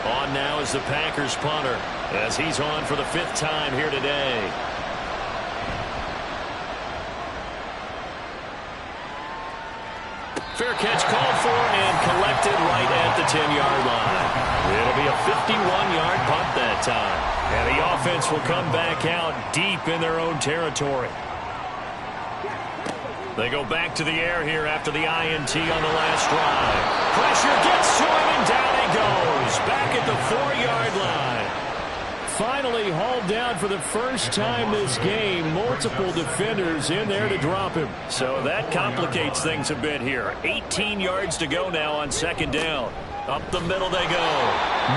On now is the Packers punter as he's on for the 5th time here today. Fair catch called for and collected right at the 10-yard line. It'll be a 51-yard punt that time. And the offense will come back out deep in their own territory. They go back to the air here after the INT on the last drive. Pressure gets to him, and down he goes. Back at the 4-yard line. Finally hauled down for the first time this game. Multiple defenders in there to drop him. So that complicates things a bit here. 18 yards to go now on 2nd down. Up the middle they go.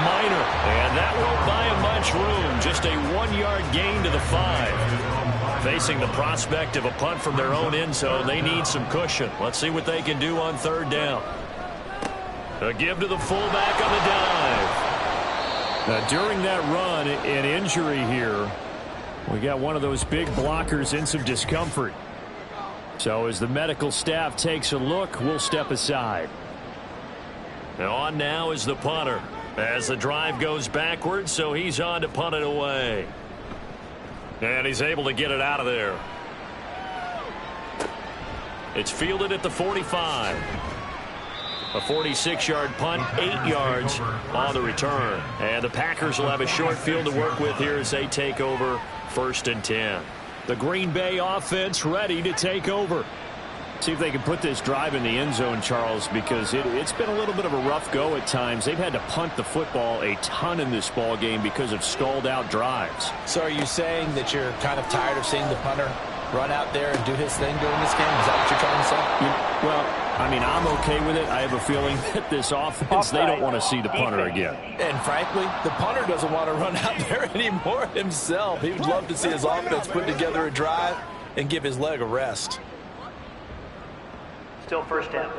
Minor. And that won't buy him much room. Just a 1-yard gain to the 5. Facing the prospect of a punt from their own end zone, they need some cushion. Let's see what they can do on 3rd down. A give to the fullback on the dive. Now, during that run, an injury here. We got one of those big blockers in some discomfort. So as the medical staff takes a look, we'll step aside. On now is the punter as the drive goes backwards, so he's on to punt it away. And he's able to get it out of there. It's fielded at the 45. A 46-yard punt, 8 yards on the return. And the Packers will have a short field to work with here as they take over 1st and 10. The Green Bay offense ready to take over. See if they can put this drive in the end zone, Charles, because it's been a little bit of a rough go at times. They've had to punt the football a ton in this ball game because of stalled out drives. So are you saying that you're kind of tired of seeing the punter run out there and do his thing during this game? Is that what you're trying to say? Well, I mean, I'm okay with it. I have a feeling that this offense, they don't want to see the punter again. And frankly, the punter doesn't want to run out there anymore himself. He would love to see his offense put together a drive and give his leg a rest. Still 1st down.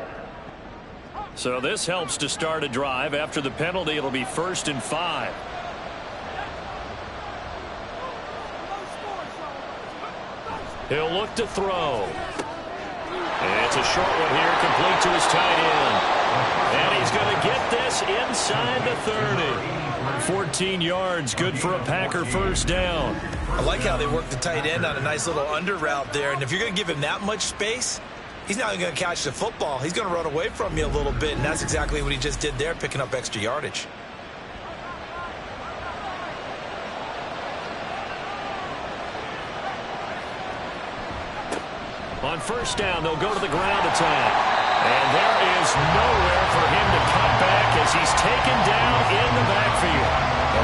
So this helps to start a drive. After the penalty, it'll be 1st and 5. He'll look to throw. And it's a short one here, complete to his tight end. And he's going to get this inside the 30. 14 yards, good for a Packer 1st down. I like how they work the tight end on a nice little under route there. And if you're going to give him that much space, he's not going to catch the football. He's going to run away from you a little bit, and that's exactly what he just did there, picking up extra yardage. On 1st down, they'll go to the ground attack. And there is nowhere for him to cut back as he's taken down in the backfield.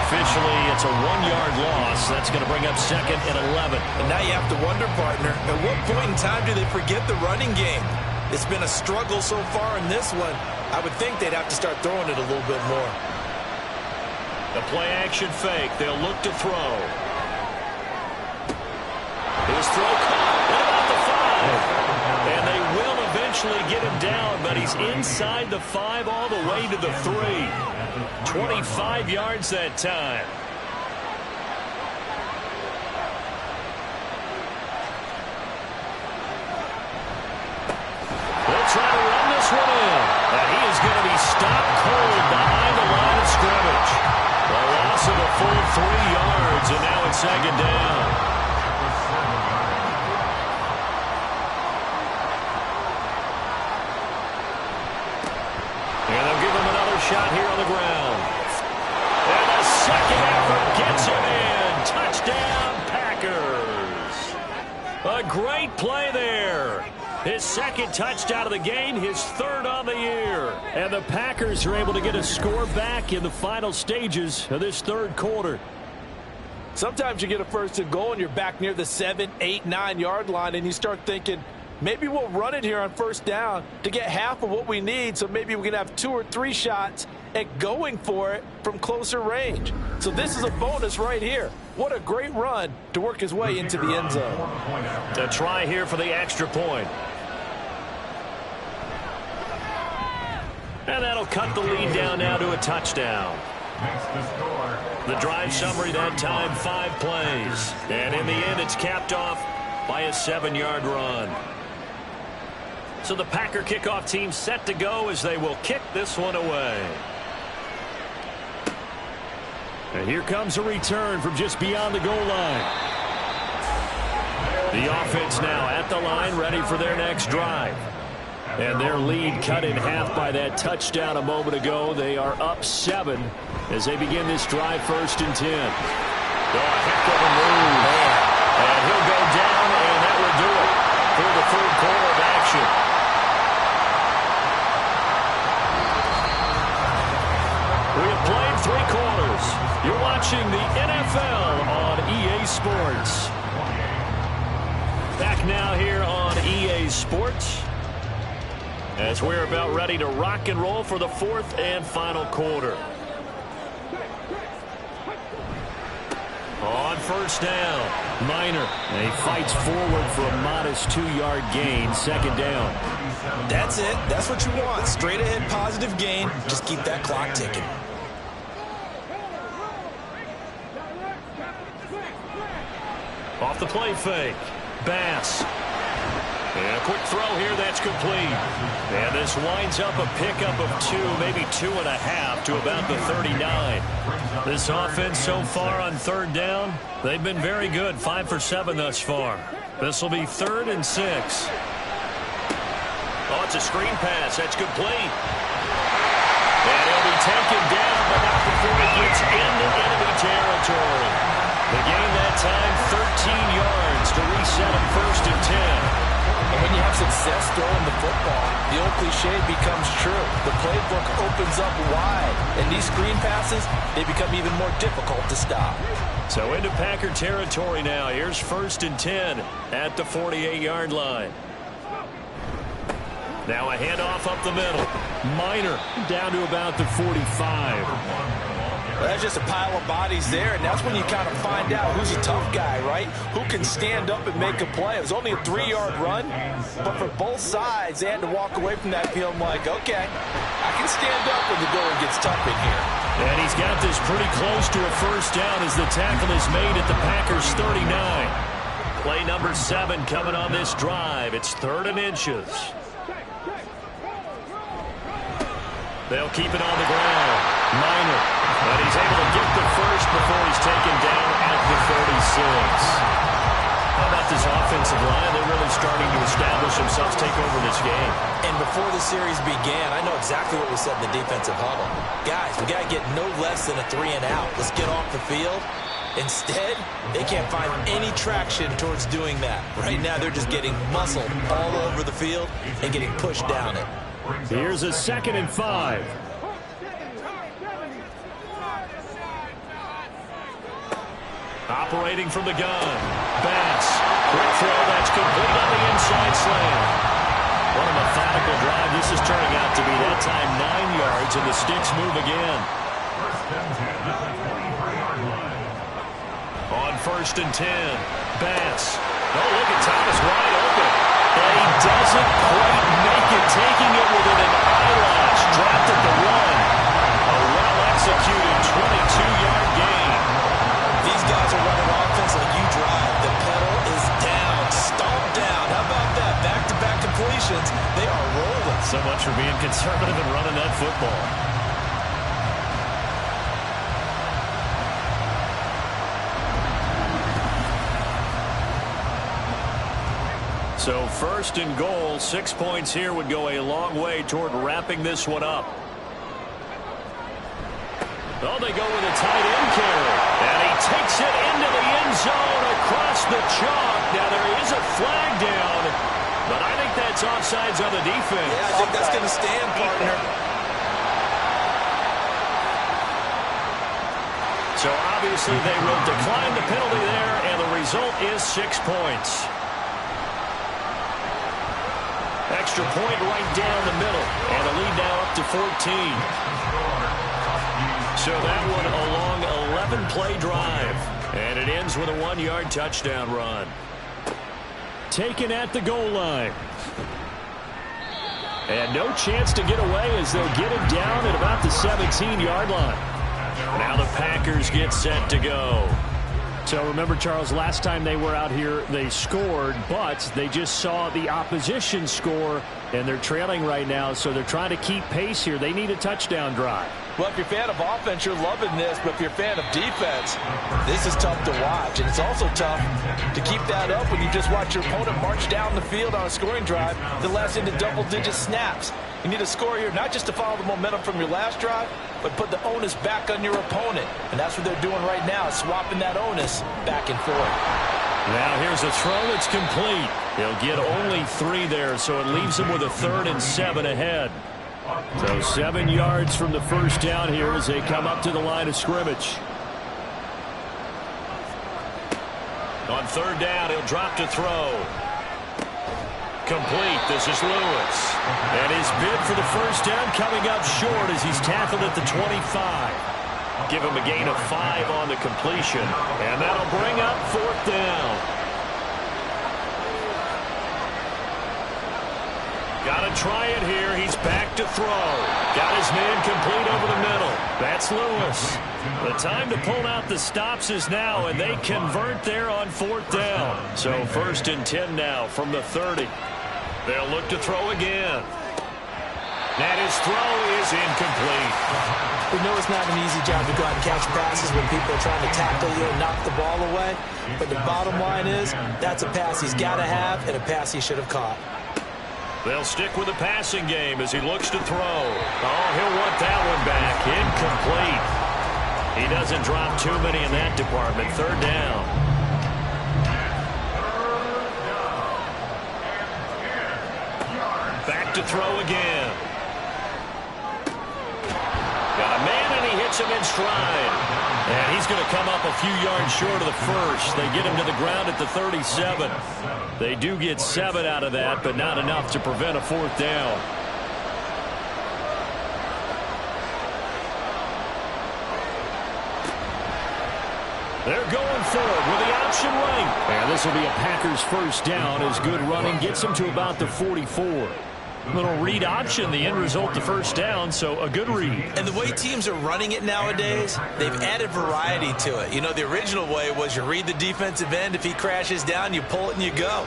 Officially, it's a 1-yard loss. That's going to bring up 2nd and 11. And now you have to wonder, partner, at what point in time do they forget the running game? It's been a struggle so far in this one. I would think they'd have to start throwing it a little bit more. The play-action fake. They'll look to throw. His throw caught at about the 5. And they will eventually get him down, but he's inside the 5 all the way to the 3. 25 yards that time. full 3 yards, and now it's second down. And they'll give him another shot here on the ground. And the second effort gets him in. Touchdown, Packers. A great play there. His second touchdown of the game, his third on the year. And the Packers are able to get a score back in the final stages of this third quarter. Sometimes you get a first and goal and you're back near the 7, 8, 9-yard line, and you start thinking, maybe we'll run it here on first down to get half of what we need, so maybe we can have 2 or 3 shots at going for it from closer range. So this is a bonus right here. What a great run to work his way into the end zone. To try here for the extra point. And that'll cut the lead down now to a touchdown. The drive summary that time, 5 plays. And in the end, it's capped off by a 7-yard run. So the Packer kickoff team set to go as they will kick this one away. And here comes a return from just beyond the goal line. The offense now at the line, ready for their next drive. And their lead cut in half by that touchdown a moment ago. They are up 7 as they begin this drive, 1st and 10. Oh, a heck of a move. And he'll go down, and that will do it for the third quarter of action. We have played 3 quarters. You're watching the NFL on EA Sports. Back now here on EA Sports as we're about ready to rock and roll for the 4th and final quarter. On first down, Minor. And he fights forward for a modest 2-yard gain, 2nd down. That's it. That's what you want. Straight ahead positive gain. Just keep that clock ticking. Off the play fake. Bass. And a quick throw here that's complete. And this winds up a pickup of 2, maybe 2.5 to about the 39. This offense so far on 3rd down, they've been very good. 5 for 7 thus far. This will be 3rd and 6. Oh, it's a screen pass. That's complete. And he'll be taken down, but not before he gets into enemy territory. The gain that time, 13 yards to reset him 1st and 10. And when you have success throwing the football, the old cliche becomes true. The playbook opens up wide, and these screen passes, they become even more difficult to stop. So into Packer territory now. Here's 1st and 10 at the 48-yard line. Now a handoff up the middle. Minor down to about the 45. Well, that's just a pile of bodies there, and that's when you kind of find out who's a tough guy, right? Who can stand up and make a play. It was only a 3-yard run, but for both sides, they had to walk away from that field like, okay, I can stand up when the going gets tough in here. And he's got this pretty close to a 1st down as the tackle is made at the Packers' 39. Play number 7 coming on this drive. It's 3rd and inches. They'll keep it on the ground. Minor. But he's able to get the first before he's taken down at the 36. How about this offensive line? They're really starting to establish themselves, take over this game. And before the series began, I know exactly what we said in the defensive huddle. Guys, we got to get no less than a 3 and out. Let's get off the field. Instead, they can't find any traction towards doing that. Right now, they're just getting muscled all over the field and getting pushed down it. Here's a 2nd and 5. Operating from the gun. Bass. Quick throw. That's complete on the inside slant. What a methodical drive this is turning out to be. That time 9 yards, and the sticks move again. On 1st and 10. Bass. Oh, look at Thomas wide open. And he doesn't quite make it, taking it within an eyelash. Dropped at the 1. A well-executed 22-yard gain. These guys are running offense like you drive. The pedal is down, stomped down. How about that? Back-to-back completions. They are rolling. So much for being conservative and running that football. So first and goal, 6 points here would go a long way toward wrapping this one up. Oh, they go with a tight end carry. And he takes it into the end zone across the chalk. Now there is a flag down, but I think that's offsides on the defense. Yeah, I think that's going to stand, partner. So obviously they will decline the penalty there, and the result is 6 points. Extra point right down the middle, and the lead now up to 14. So that one a long 11-play drive, and it ends with a 1-yard touchdown run. Taken at the goal line. And no chance to get away as they'll get it down at about the 17-yard line. Now the Packers get set to go. So remember, Charles, last time they were out here, they scored, but they just saw the opposition score, and they're trailing right now, so they're trying to keep pace here. They need a touchdown drive. Well, if you're a fan of offense, you're loving this, but if you're a fan of defense, this is tough to watch, and it's also tough to keep that up when you just watch your opponent march down the field on a scoring drive that lasts into double-digit snaps. You need a score here, not just to follow the momentum from your last drive, but put the onus back on your opponent. And that's what they're doing right now, swapping that onus back and forth. Now here's a throw. It's complete. He'll get only 3 there, so it leaves him with a 3rd and 7 ahead. So 7 yards from the first down here as they come up to the line of scrimmage. On 3rd down, he'll drop to throw. Complete. This is Lewis. And his bid for the first down coming up short as he's tackled at the 25. Give him a gain of 5 on the completion. And that'll bring up 4th down. Got to try it here. He's back to throw. Got his man complete over the middle. That's Lewis. The time to pull out the stops is now, and they convert there on 4th down. So 1st and 10 now from the 30. They'll look to throw again. And his throw is incomplete. We know it's not an easy job to go out and catch passes when people are trying to tackle you and knock the ball away. But the bottom line is that's a pass he's got to have and a pass he should have caught. They'll stick with the passing game as he looks to throw. Oh, he'll want that one back. Incomplete. He doesn't drop too many in that department. 3rd down. Back to throw again. Got a man, and he hits him in stride. And he's going to come up a few yards short of the first. They get him to the ground at the 37. They do get 7 out of that, but not enough to prevent a 4th down. They're going forward with the option right. And this will be a Packers first down as good running gets them to about the 44. Little read option, the end result, the first down, so a good read. And the way teams are running it nowadays, they've added variety to it. You know, the original way was you read the defensive end. If he crashes down, you pull it and you go.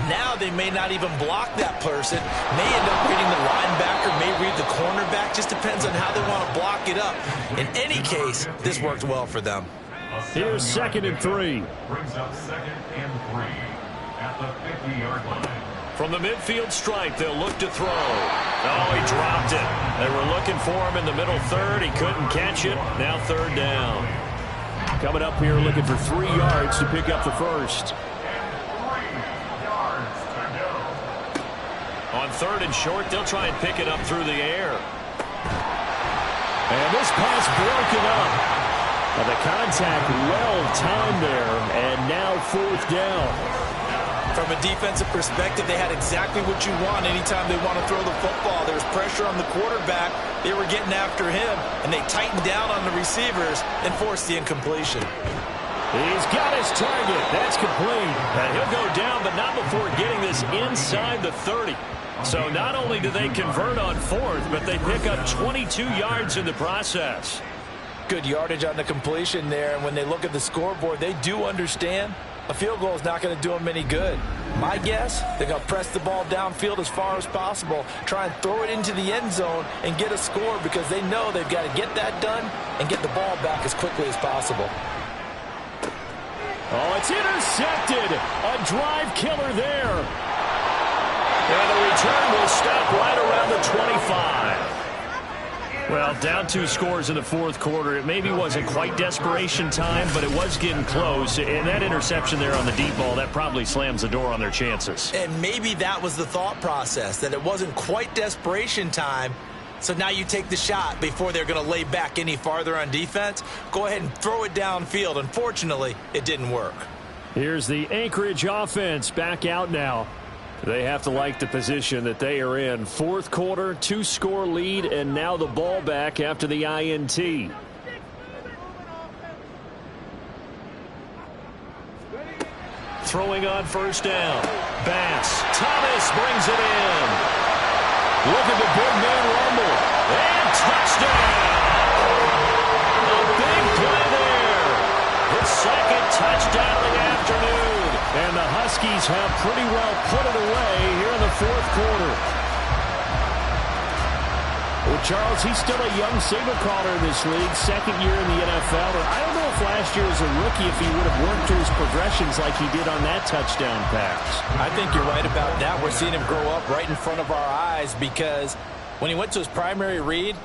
Now they may not even block that person. May end up reading the linebacker, may read the cornerback. Just depends on how they want to block it up. In any case, this worked well for them. Here's 2nd and 3. Brings up 2nd and 3 at the 50-yard line. From the midfield stripe, they'll look to throw. Oh, he dropped it. They were looking for him in the middle 3rd. He couldn't catch it. Now 3rd down. Coming up here looking for 3 yards to pick up the first. On 3rd and short, they'll try and pick it up through the air. And this pass broken up. And the contact well timed there. And now 4th down. From a defensive perspective, they had exactly what you want anytime they want to throw the football. There was pressure on the quarterback. They were getting after him, and they tightened down on the receivers and forced the incompletion. He's got his target. That's complete. And he'll go down, but not before getting this inside the 30. So not only do they convert on 4th, but they pick up 22 yards in the process. Good yardage on the completion there, and when they look at the scoreboard, they do understand a field goal is not going to do them any good. My guess, they're going to press the ball downfield as far as possible, try and throw it into the end zone and get a score because they know they've got to get that done and get the ball back as quickly as possible. Oh, it's intercepted. A drive killer there. stop right around the 25. Well, down 2 scores in the fourth quarter. It maybe wasn't quite desperation time, but it was getting close. And that interception there on the deep ball, that probably slams the door on their chances. And maybe that was the thought process, that it wasn't quite desperation time. So now you take the shot before they're going to lay back any farther on defense. Go ahead and throw it downfield. Unfortunately, it didn't work. Here's the Anchorage offense back out now. They have to like the position that they are in. Fourth quarter, 2-score lead, and now the ball back after the INT. Throwing on first down. Bass. Thomas brings it in. Look at the big man rumble. And touchdown. A big play there. His second touchdown of the afternoon. And the Huskies have pretty well put it away here in the fourth quarter. Well, Charles, he's still a young signal caller in this league, second year in the NFL. And I don't know if last year as a rookie if he would have worked through his progressions like he did on that touchdown pass. I think you're right about that. We're seeing him grow up right in front of our eyes because when he went to his primary read,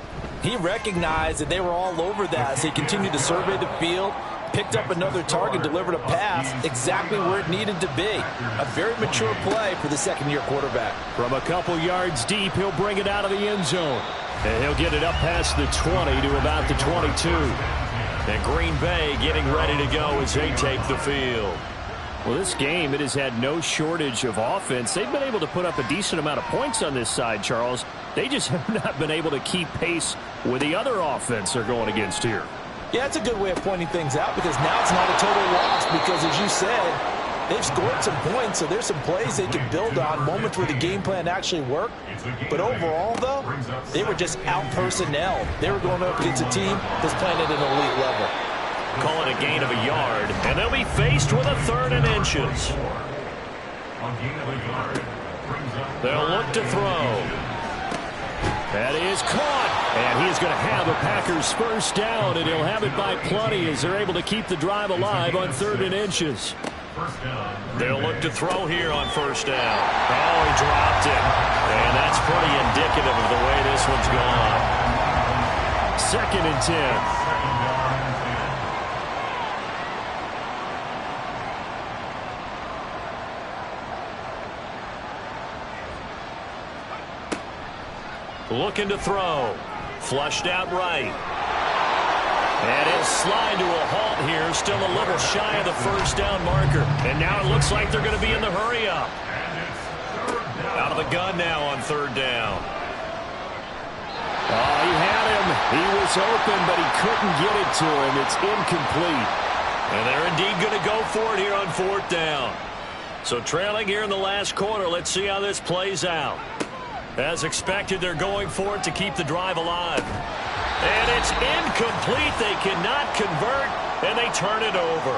he recognized that they were all over that. So he continued to survey the field, picked up another target, delivered a pass exactly where it needed to be. A very mature play for the second-year quarterback. From a couple yards deep, he'll bring it out of the end zone. And he'll get it up past the 20 to about the 22. And Green Bay getting ready to go as they take the field. Well, this game, it has had no shortage of offense. They've been able to put up a decent amount of points on this side, Charles. They just have not been able to keep pace with the other offense they're going against here. Yeah, it's a good way of pointing things out because now it's not a total loss because, as you said, they've scored some points, so there's some plays they can build on, moments where the game plan actually worked. But overall, though, they were just out-personnel. They were going up against a team that's playing at an elite level. Call it a gain of a yard, and they'll be faced with a 3rd and inches. They'll look to throw. That is caught, and he is going to have a Packers first down, and he'll have it by plenty as they're able to keep the drive alive on 3rd and inches. They'll look to throw here on first down. Oh, he dropped it, and that's pretty indicative of the way this one's gone. 2nd and 10. Looking to throw. Flushed out right. And it'll slide to a halt here. Still a little shy of the first down marker. And now it looks like they're going to be in the hurry up. Out of the gun now on 3rd down. Oh, he had him. He was open, but he couldn't get it to him. It's incomplete. And they're indeed going to go for it here on 4th down. So trailing here in the last quarter. Let's see how this plays out. As expected, they're going for it to keep the drive alive. And it's incomplete. They cannot convert, and they turn it over.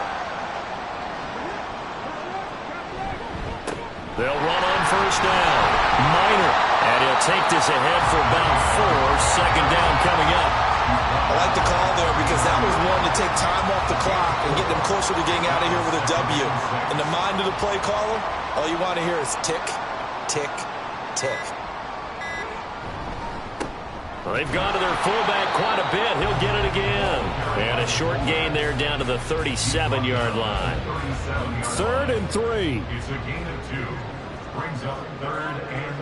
They'll run on first down. Minor. And he'll take this ahead for about 4. 2nd down coming up. I like the call there because that was one to take time off the clock and get them closer to getting out of here with a W. In the mind of the play caller, all you want to hear is tick, tick, tick. Well, they've gone to their fullback quite a bit. He'll get it again. And a short gain there down to the 37-yard line. 3rd and 3. It's a gain of 2. Brings up 3rd and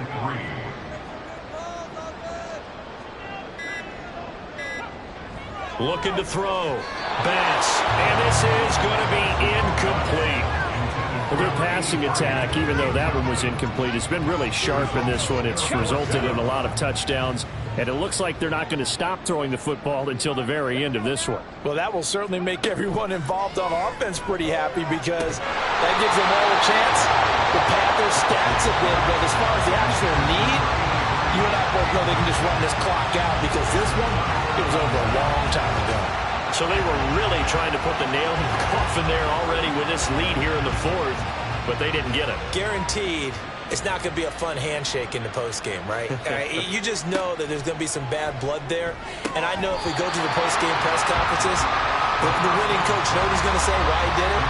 3. Looking to throw. Bass. And this is going to be incomplete. Well, their passing attack, even though that one was incomplete, has been really sharp in this one. It's resulted in a lot of touchdowns. And it looks like they're not going to stop throwing the football until the very end of this one. Well, that will certainly make everyone involved on offense pretty happy because that gives them all a chance to pad their stats a bit. But as far as the actual need, you and I both know they can just run this clock out because this one, it was over a long time ago. So they were really trying to put the nail in the coffin there already with this lead here in the 4th, but they didn't get it. Guaranteed. It's not going to be a fun handshake in the postgame, right? You just know that there's going to be some bad blood there. And I know if we go to the postgame press conferences, the winning coach knows he's going to say why he did it.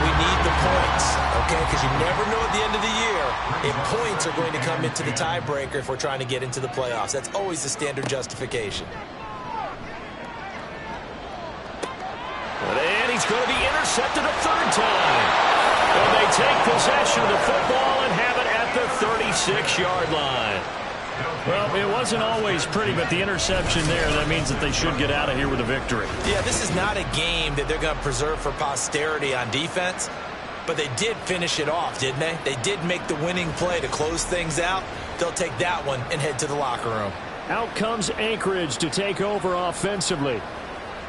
We need the points, okay? Because you never know at the end of the year And points are going to come into the tiebreaker if we're trying to get into the playoffs. That's always the standard justification. And he's going to be intercepted a third time. And they take possession of the football and have it at the 36-yard line. Well, it wasn't always pretty, but the interception there, that means that they should get out of here with a victory. Yeah, this is not a game that they're going to preserve for posterity on defense, but they did finish it off, didn't they? They did make the winning play to close things out. They'll take that one and head to the locker room. Out comes Anchorage to take over offensively.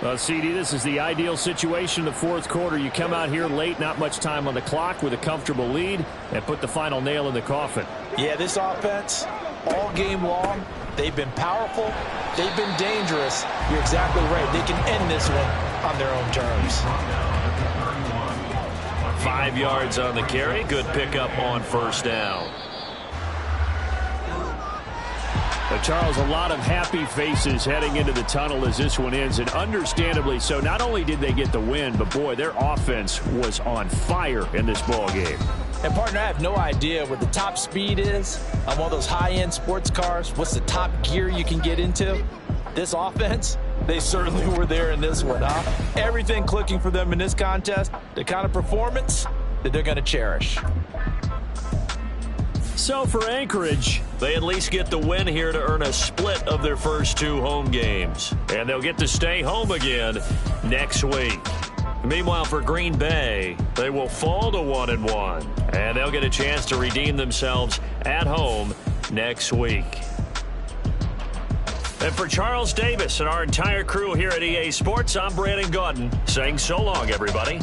Well, CD, this is the ideal situation in the fourth quarter. You come out here late, not much time on the clock, with a comfortable lead, and put the final nail in the coffin. Yeah, this offense, all game long, they've been powerful, they've been dangerous. You're exactly right. They can end this one on their own terms. 5 yards on the carry. Good pickup on first down. But Charles, a lot of happy faces heading into the tunnel as this one ends, and understandably so. Not only did they get the win, but boy, their offense was on fire in this ball game. And partner, I have no idea what the top speed is on one of those high-end sports cars. What's the top gear you can get into? This offense, they certainly were there in this one, huh? Everything clicking for them in this contest, the kind of performance that they're going to cherish. So for Anchorage, they at least get the win here to earn a split of their first 2 home games. And they'll get to stay home again next week. Meanwhile, for Green Bay, they will fall to 1-1. And they'll get a chance to redeem themselves at home next week. And for Charles Davis and our entire crew here at EA Sports, I'm Brandon Gaudin saying so long, everybody.